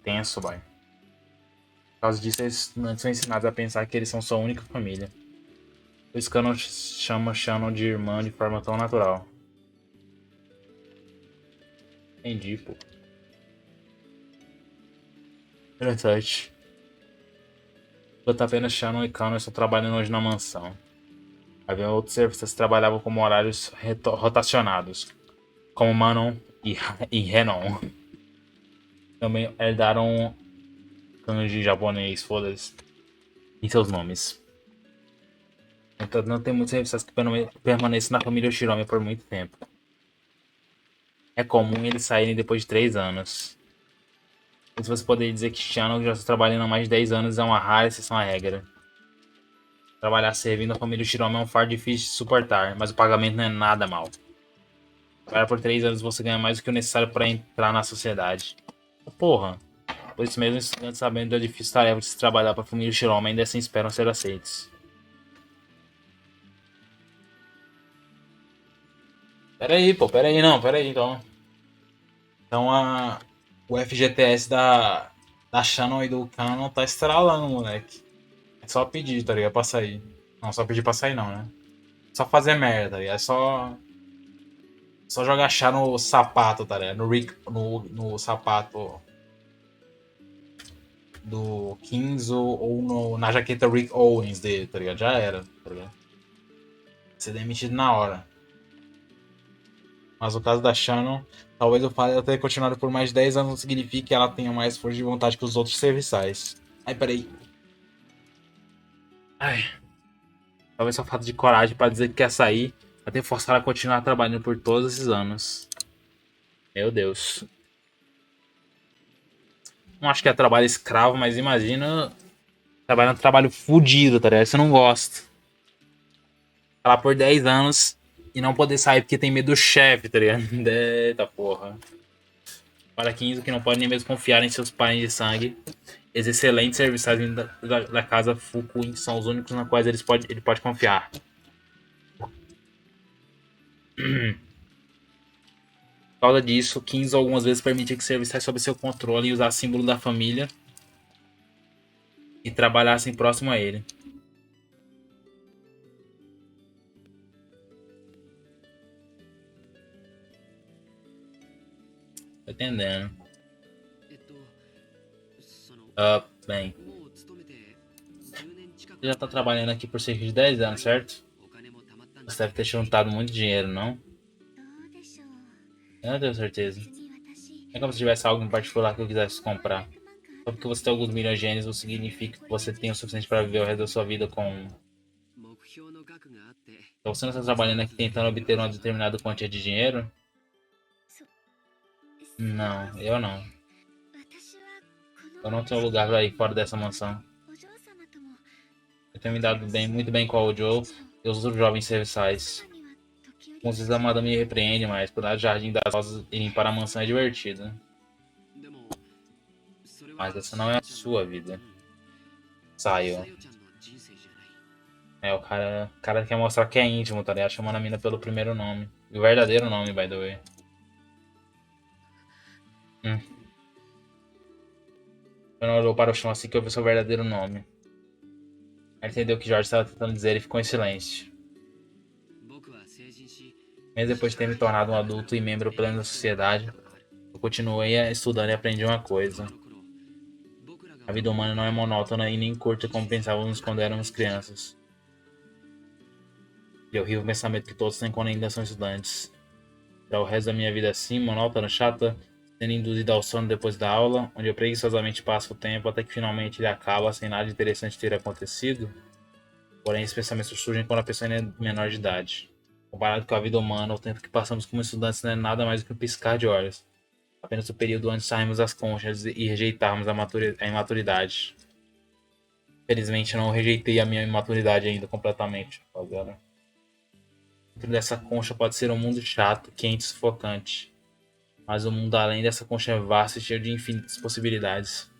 Speaker 1: Tenso, vai. Por causa disso, eles estudantes são ensinados a pensar que eles são sua única família. Por isso Canon chama Shannon de irmã de forma tão natural. Entendi, pô. Interessante. Enquanto apenas Shannon e Connor estão trabalhando hoje na mansão. Havia outros serviços que trabalhavam como horários rotacionados, como Manon e Renon. Também herdaram kanji japonês, foda-se, em seus nomes. Então não tem muitos serviços que permanecem na família Shiromi por muito tempo. É comum eles saírem depois de 3 anos. Se você poderia dizer que Shannon já está trabalhando há mais de 10 anos é uma rara exceção à regra. Trabalhar servindo a família Shiromi é um fardo difícil de suportar, mas o pagamento não é nada mal. Trabalhar por 3 anos você ganha mais do que o necessário para entrar na sociedade. Porra. Por isso mesmo, estudantes sabendo da difícil tarefa de se trabalhar para a família Shiromi ainda assim esperam ser aceitos. Pera aí, pô, pera aí, não, pera aí, então. Então o FGTS da Shannon e do Canon tá estralando, moleque. É só pedir, tá ligado? Pra sair. Não, só pedir pra sair não, né? Só fazer merda, tá ligado? É só jogar chá no sapato, tá ligado? No sapato do Kings ou na jaqueta Rick Owens dele, tá ligado? Já era, tá ligado? Ser demitido na hora. Mas o caso da Shannon, talvez o fato de ela ter continuado por mais de 10 anos não signifique que ela tenha mais força de vontade que os outros serviçais. Ai, peraí. Ai. Talvez só falta de coragem pra dizer que quer sair, até forçar ela a continuar trabalhando por todos esses anos. Meu Deus. Não acho que é trabalho escravo, mas imagina trabalhando trabalho fudido, tá ligado? Você não gosta. Tá lá por 10 anos e não poder sair porque tem medo do chefe, tá ligado? Eita porra. Para 15 que não pode nem mesmo confiar em seus pais de sangue. Os excelentes serviçais da casa Fukui são os únicos na quais ele pode confiar. Por causa disso, Kings algumas vezes permitia que serviçais sob seu controle e usassem símbolo da família e trabalhassem próximo a ele. Tô entendendo. Bem. Você já tá trabalhando aqui por cerca de 10 anos, certo? Você deve ter juntado muito dinheiro, não? Eu não tenho certeza. Não é como se tivesse algo em particular que eu quisesse comprar. Só porque você tem alguns milhões de ienes não significa que você tem o suficiente para viver o resto da sua vida com. Então você não está trabalhando aqui tentando obter uma determinada quantia de dinheiro? Não, eu não. Eu não tenho lugar para ir fora dessa mansão. Eu tenho me dado bem, muito bem com o Joe e os outros jovens serviçais. Algumas vezes a madame me repreende, mas por lá do Jardim das Rosas e limpar a mansão é divertido. Mas essa não é a sua vida. Saiu. É, o cara quer mostrar que é íntimo, tá ligado? Chamando a mina pelo primeiro nome. O verdadeiro nome, by the way. Hum. Quando olhou para o chão assim que ouviu seu verdadeiro nome. Ele entendeu o que George estava tentando dizer e ficou em silêncio. Mesmo depois de ter me tornado um adulto e membro pleno da sociedade, eu continuei estudando e aprendi uma coisa. A vida humana não é monótona e nem curta como pensávamos quando éramos crianças. E eu rio o pensamento que todos têm quando ainda são estudantes. Para o resto da minha vida assim, monótona, chata, sendo induzido ao sono depois da aula, onde eu preguiçosamente passo o tempo até que finalmente ele acaba sem nada de interessante ter acontecido. Porém, esses pensamentos surgem quando a pessoa ainda é menor de idade. Comparado com a vida humana, o tempo que passamos como estudantes não é nada mais do que um piscar de olhos. Apenas o período antes de sairmos das conchas e rejeitarmos a imaturidade. Felizmente, eu não rejeitei a minha imaturidade ainda completamente, rapaziada. Dentro dessa concha pode ser um mundo chato, quente e sufocante. Mas o mundo além dessa concha é vasto e cheio de infinitas possibilidades.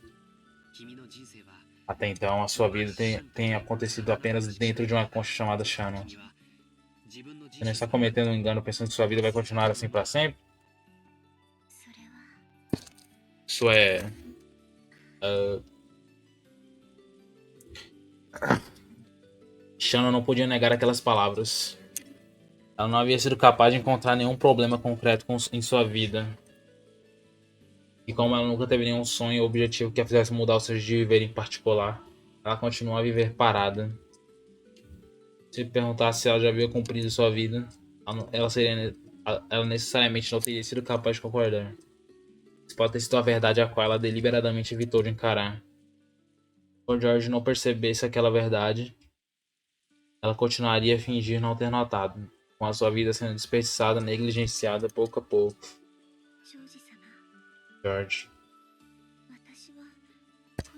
Speaker 1: Até então, a sua vida tem acontecido apenas dentro de uma concha chamada Shannon. Você não está cometendo um engano pensando que sua vida vai continuar assim para sempre? Isso é. Shannon não podia negar aquelas palavras. Ela não havia sido capaz de encontrar nenhum problema concreto em sua vida. E como ela nunca teve nenhum sonho ou objetivo que a fizesse mudar o seu jeito de viver em particular, ela continua a viver parada. Se perguntasse se ela já havia cumprido sua vida, ela necessariamente não teria sido capaz de concordar. Isso pode ter sido a verdade a qual ela deliberadamente evitou de encarar. Por George não percebesse aquela verdade, ela continuaria a fingir não ter notado, com a sua vida sendo desperdiçada, negligenciada pouco a pouco. George,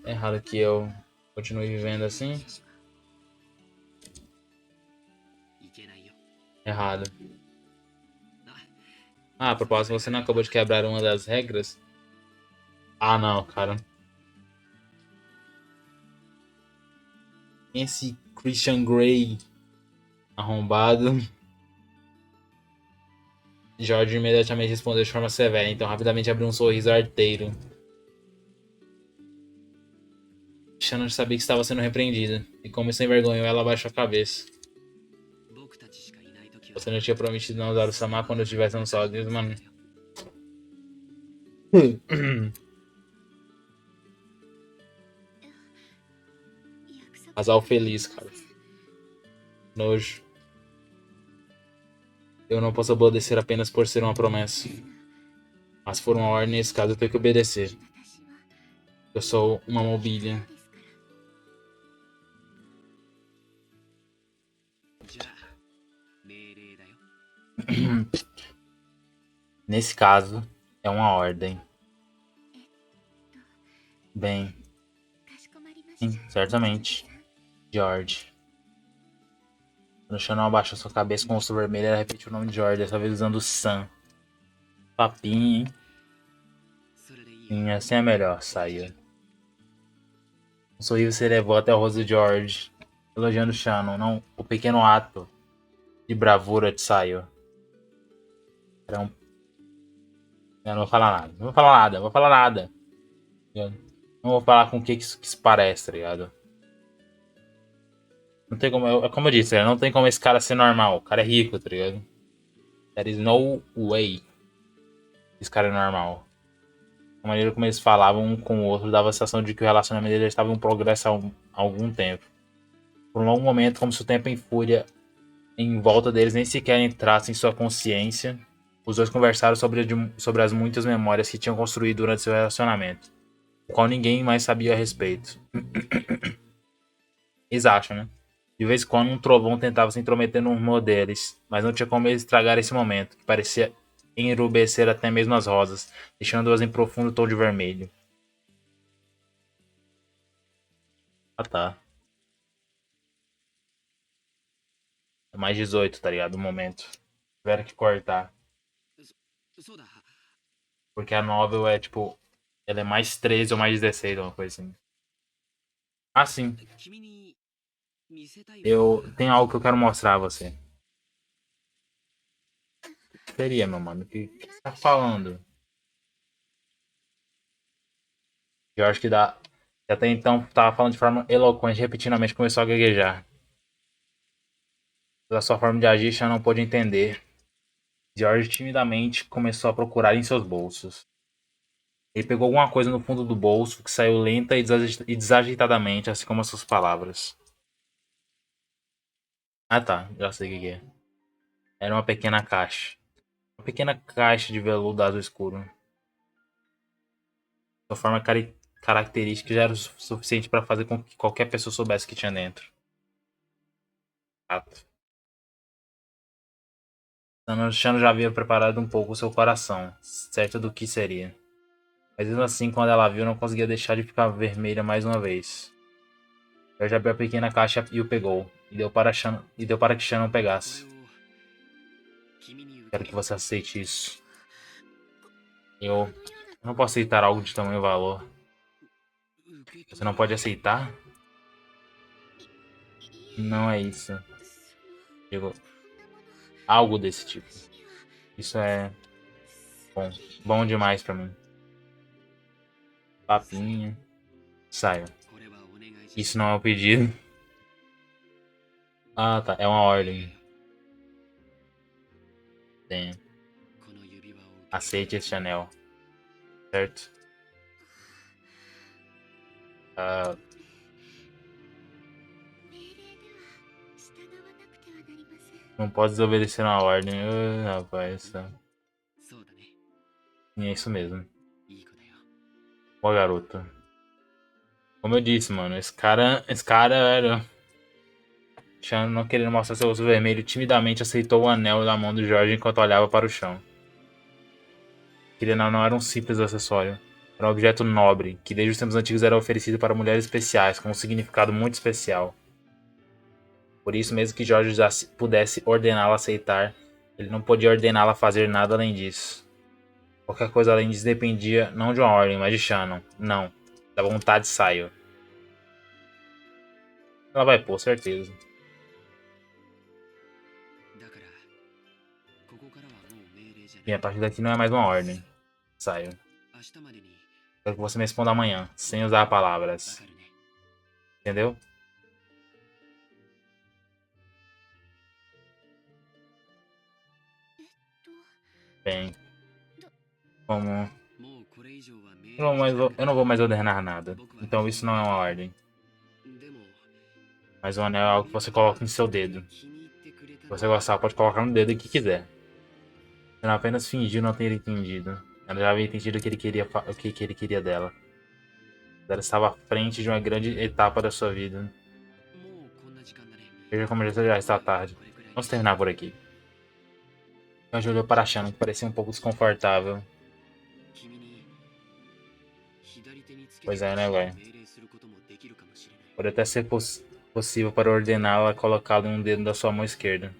Speaker 1: é errado que eu continue vivendo assim? Errado. Ah, a propósito, você não acabou de quebrar uma das regras? Ah, não, cara. Esse Christian Grey arrombado. George imediatamente respondeu de forma severa, então rapidamente abriu um sorriso arteiro. Shannon sabia que estava sendo repreendida, e como isso envergonhou, ela abaixou a cabeça. Você não tinha prometido não usar o Samar quando estivéssemos sozinhos, mano. Casal feliz, cara. Nojo. Eu não posso obedecer apenas por ser uma promessa. Mas por uma ordem, nesse caso, eu tenho que obedecer. Eu sou uma mobília. Nesse caso, é uma ordem. Bem, sim, certamente. George. Quando Shannon abaixou sua cabeça com o rosto vermelho, ela repetiu o nome de George, dessa vez usando Sam. Papinho, hein? Sim, assim é melhor, saiu. Um sorriso se elevou até o rosto de George, elogiando Shannon, não o pequeno ato de bravura de Sayo. Era um... Eu não vou falar nada, não vou falar nada, não vou falar nada. Eu não vou falar com o que isso parece, tá ligado? Não tem como, é como eu disse, não tem como esse cara ser normal. O cara é rico, tá ligado? There is no way esse cara é normal. A maneira como eles falavam um com o outro dava a sensação de que o relacionamento deles estava em progresso há algum tempo. Por um longo momento, como se o tempo em fúria em volta deles nem sequer entrasse em sua consciência, os dois conversaram sobre as muitas memórias que tinham construído durante seu relacionamento, o qual ninguém mais sabia a respeito. Eles acham, né? De vez em quando um trovão tentava se intrometer no rumor deles, mas não tinha como eles estragar esse momento, que parecia enrubescer até mesmo as rosas, deixando-as em profundo tom de vermelho. Ah tá. É mais 18, tá ligado? O momento. Tiveram que cortar. Porque a novel é tipo. Ela é mais 13 ou mais 16, uma coisa assim. Ah, sim. Eu tenho algo que eu quero mostrar a você. Seria, meu mano. O que você tá falando? Eu acho que dá. Até então tava falando de forma eloquente, repetidamente começou a gaguejar. Pela sua forma de agir, Sean não pôde entender. George timidamente começou a procurar em seus bolsos. Ele pegou alguma coisa no fundo do bolso que saiu lenta e desajeitadamente, assim como as suas palavras. Ah tá, já sei o que é. Era uma pequena caixa. Uma pequena caixa de veludo azul escuro. Sua forma característica já era o suficiente para fazer com que qualquer pessoa soubesse o que tinha dentro. Fato. Shano já havia preparado um pouco o seu coração, certa do que seria. Mas mesmo assim, quando ela viu, não conseguia deixar de ficar vermelha mais uma vez. Ela já abriu a pequena caixa e o pegou, e deu para que Shannon pegasse. Quero que você aceite isso. Eu não posso aceitar algo de tamanho valor. Você não pode aceitar? Não é isso. Digo, algo desse tipo. Isso é bom. Bom demais pra mim. Papinha. Saia. Isso não é um pedido. Ah, tá. É uma ordem. Tem. Aceite este anel. Certo? Ah, não pode desobedecer uma ordem. Ah, rapaz. E é isso mesmo. Boa garota. Como eu disse, mano, esse cara, velho, Chan não querendo mostrar seu rosto vermelho, timidamente aceitou o anel da mão do Jorge enquanto olhava para o chão. Aquele anel não era um simples acessório. Era um objeto nobre, que desde os tempos antigos era oferecido para mulheres especiais, com um significado muito especial. Por isso, mesmo que Jorge já pudesse ordená-la a aceitar, ele não podia ordená-la a fazer nada além disso. Qualquer coisa além disso dependia não de uma ordem, mas de Shannon. Não. Da vontade saiu. Ela vai pôr, certeza. E a partir daqui não é mais uma ordem. Saiu. Quero que você me responda amanhã, sem usar palavras. Entendeu? Bem, como. Eu não vou mais ordenar nada. Então isso não é uma ordem. Mas o anel é algo que você coloca em seu dedo. Se você gostar, pode colocar no dedo o que quiser. Ela apenas fingiu não ter entendido. Ela já havia entendido o que ele queria, o que ele queria dela. Ela estava à frente de uma grande etapa da sua vida. Veja como já está tarde. Vamos terminar por aqui. Ela olhou para a Shannon, que parecia um pouco desconfortável. Pois é, né, velho? Pode até ser possível para ordená-la a colocá-lo em um dedo da sua mão esquerda.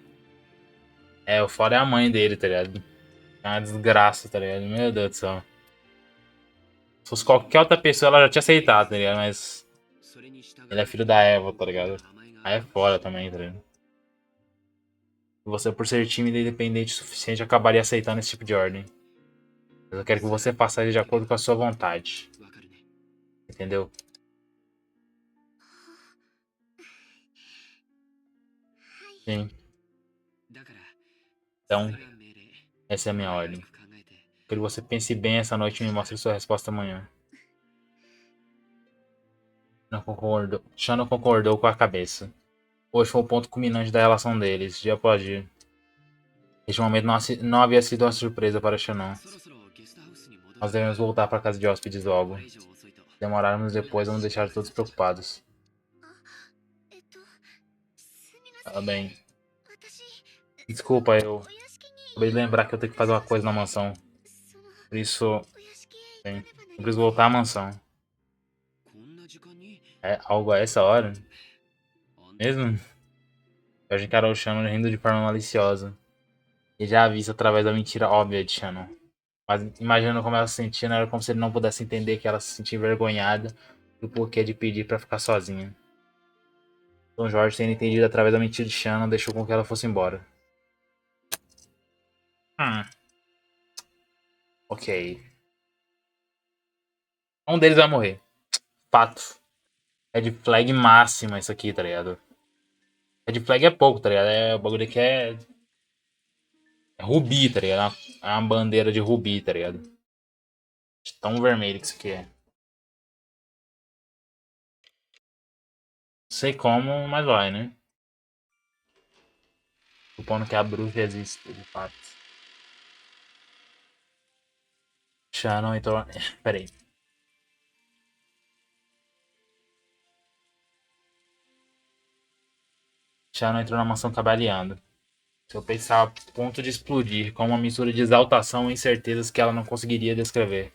Speaker 1: É, o fora é a mãe dele, tá ligado? É uma desgraça, tá ligado? Meu Deus do céu. Se fosse qualquer outra pessoa, ela já tinha aceitado, tá ligado? Mas ele é filho da Eva, tá ligado? Aí é fora também, tá ligado? Você, por ser tímido e independente o suficiente, acabaria aceitando esse tipo de ordem. Mas eu quero que você faça isso de acordo com a sua vontade. Entendeu? Sim. Então, essa é a minha ordem. Quero que você pense bem essa noite e me mostre sua resposta amanhã. Não concordou. Shannon concordou com a cabeça. Hoje foi o ponto culminante da relação deles, dia após dia. Este momento não havia sido uma surpresa para Shannon. Nós devemos voltar para a casa de hóspedes logo. Se demorarmos depois, vamos deixar todos preocupados. Tá bem. Desculpa, eu acabei de lembrar que eu tenho que fazer uma coisa na mansão. Por isso, bem, eu preciso voltar à mansão. É algo a essa hora? Mesmo? Eu encarou o Shannon rindo de forma maliciosa. E já avisa através da mentira óbvia de Shannon. Mas imaginando como ela se sentia, não era como se ele não pudesse entender que ela se sentia envergonhada do porquê de pedir pra ficar sozinha. Então Jorge, tendo entendido através da mentira de Shannon, deixou com que ela fosse embora. Hum, ok. Um deles vai morrer. Fato. Red flag máxima isso aqui, tá ligado? Red flag é pouco, tá ligado? É o bagulho aqui é rubi, tá ligado? É uma bandeira de rubi, tá ligado? Tão vermelho que isso aqui é. Não sei como, mas vai, né? Supondo que a bruxa existe, de fato. Shannon entrou. Peraí. Shannon entrou na mansão trabalhando. Seu peito estava a ponto de explodir, com uma mistura de exaltação e incertezas que ela não conseguiria descrever.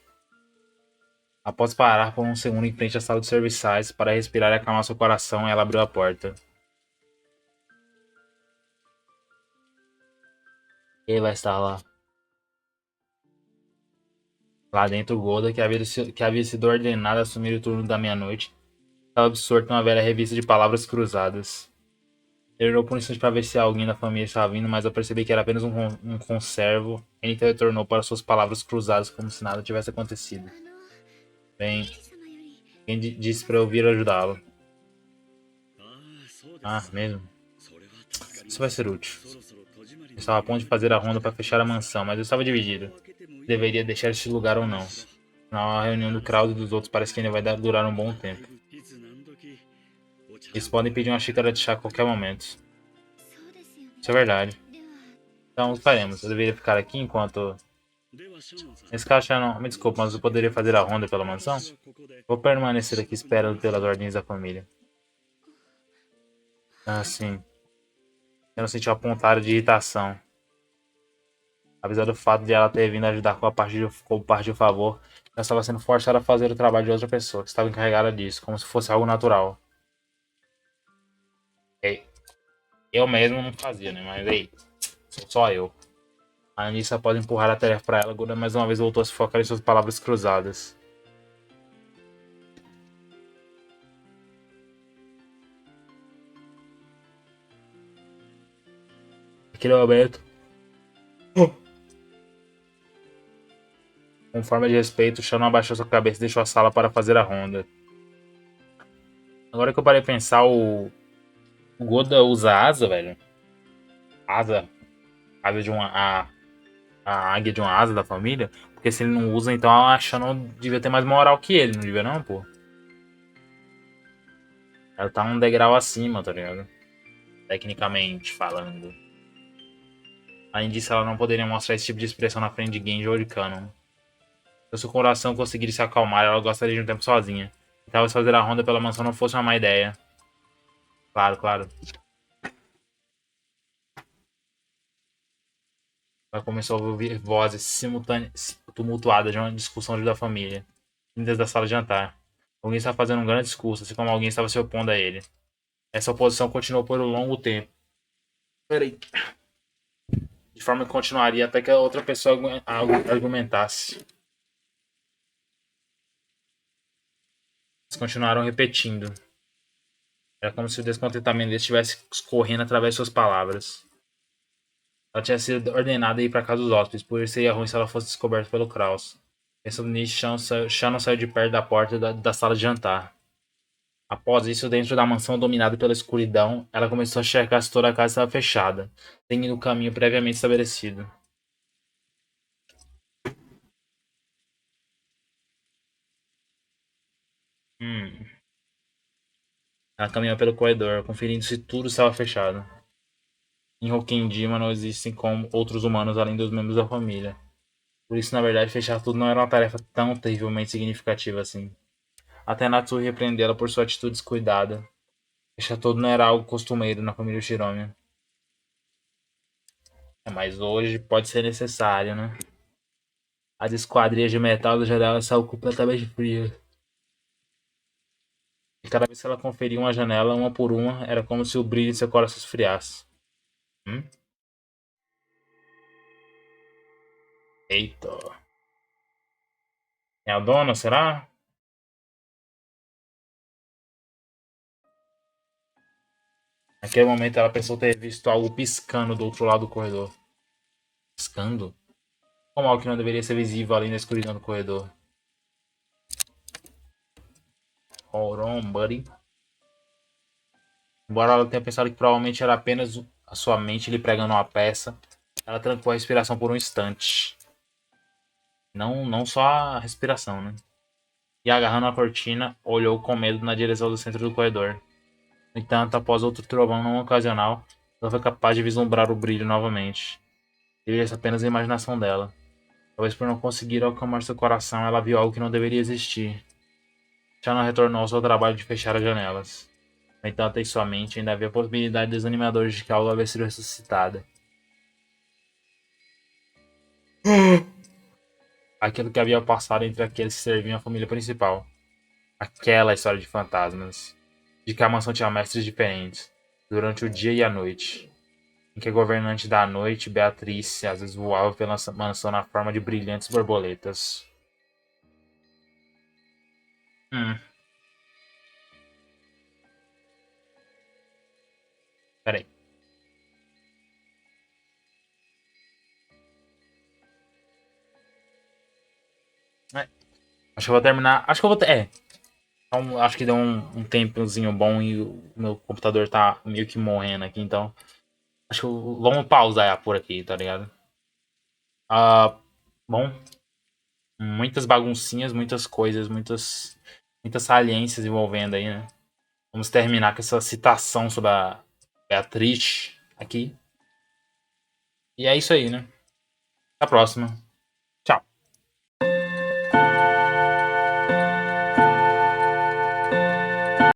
Speaker 1: Após parar por um segundo em frente à sala de serviçais para respirar e acalmar seu coração, ela abriu a porta. Ela está lá. Lá dentro, Golda, que havia sido ordenado a assumir o turno da meia-noite, estava absorto em uma velha revista de palavras cruzadas. Ele olhou por um instante para ver se alguém da família estava vindo, mas ao perceber que era apenas um conservo, ele então retornou para suas palavras cruzadas como se nada tivesse acontecido. Bem, quem disse para eu vir ajudá-lo? Ah, mesmo? Isso vai ser útil. Eu estava a ponto de fazer a ronda para fechar a mansão, mas eu estava dividido. Deveria deixar este lugar ou não. Afinal, a reunião do Kraus e dos outros parece que ainda vai durar um bom tempo. Eles podem pedir uma xícara de chá a qualquer momento. Isso é verdade. Então, faremos. Eu deveria ficar aqui enquanto... Nesse caso, já não... Me desculpe, mas eu poderia fazer a ronda pela mansão? Vou permanecer aqui esperando pelas ordens da família. Ah, sim. Eu não senti uma pontada de irritação. Apesar do fato de ela ter vindo ajudar com com parte de favor, ela estava sendo forçada a fazer o trabalho de outra pessoa, que estava encarregada disso, como se fosse algo natural. Ei, eu mesmo não fazia, né? Mas ei, sou só eu. A Anissa pode empurrar a tarefa para ela, Gura mais uma vez voltou a se focar em suas palavras cruzadas. Naquele momento, com forma de respeito, Shannon abaixou sua cabeça e deixou a sala para fazer a ronda. Agora que eu parei de pensar, o Goda usa asa, velho. Asa. Asa de uma. A águia de uma asa da família. Porque se ele não usa, então a Shannon devia ter mais moral que ele, não devia não, pô? Ela tá um degrau acima, tá ligado? Tecnicamente falando. Além disso, ela não poderia mostrar esse tipo de expressão na frente de Genji ou de Canon. Se o seu coração conseguir se acalmar, ela gostaria de um tempo sozinha. E talvez fazer a ronda pela mansão não fosse uma má ideia. Claro, claro. Ela começou a ouvir vozes simultâneas, tumultuadas de uma discussão da família, vindas da sala de jantar. Alguém estava fazendo um grande discurso, assim como alguém estava se opondo a ele. Essa oposição continuou por um longo tempo. Peraí. De forma que continuaria até que a outra pessoa argumentasse. Eles continuaram repetindo. Era como se o descontentamento deles estivesse escorrendo através de suas palavras. Ela tinha sido ordenada a ir para casa dos hóspedes, por isso seria ruim se ela fosse descoberta pelo Kraus. Pensando nisso, Shannon saiu de perto da porta da sala de jantar. Após isso, dentro da mansão dominada pela escuridão, ela começou a checar se toda a casa estava fechada, seguindo o caminho previamente estabelecido. Hum. Ela caminhou pelo corredor, conferindo se tudo estava fechado. Em Hokkendima não existem como outros humanos além dos membros da família. Por isso, na verdade, fechar tudo não era uma tarefa tão terrivelmente significativa assim. Até Natsu repreendê-la por sua atitude descuidada. Fechar tudo não era algo costumeiro na família Shiromi. Mas hoje pode ser necessário, né? As esquadrias de metal da janela estavam completamente frias. E cada vez que ela conferia uma janela, uma por uma, era como se o brilho em seu coração esfriasse. Hum? Eita. É a dona, será? Naquele momento ela pensou ter visto algo piscando do outro lado do corredor. Piscando? Como algo que não deveria ser visível além da escuridão do corredor. Hold on, buddy. Embora ela tenha pensado que provavelmente era apenas a sua mente lhe pregando uma peça, ela trancou a respiração por um instante. Não só a respiração, né? E agarrando a cortina, olhou com medo na direção do centro do corredor. No entanto, após outro trovão não ocasional, ela foi capaz de vislumbrar o brilho novamente. Devia ser apenas a imaginação dela. Talvez por não conseguir acalmar seu coração, ela viu algo que não deveria existir. Shannon retornou ao seu trabalho de fechar as janelas. No entanto, em sua mente ainda havia a possibilidade desanimadora de que algo havia sido ressuscitada. Aquilo que havia passado entre aqueles que serviam a família principal. Aquela história de fantasmas. De que a mansão tinha mestres diferentes, durante o dia e a noite. Em que a governante da noite, Beatrice, às vezes voava pela mansão na forma de brilhantes borboletas. Hum, peraí. É, acho que eu vou terminar. Acho que eu vou. Então, acho que deu um tempozinho bom e o meu computador tá meio que morrendo aqui, então. Acho que vamos pausar por aqui, tá ligado? Ah, bom, muitas baguncinhas, muitas coisas, muitas saliências envolvendo aí, né? Vamos terminar com essa citação sobre a Beatriz aqui. E é isso aí, né? Até a próxima.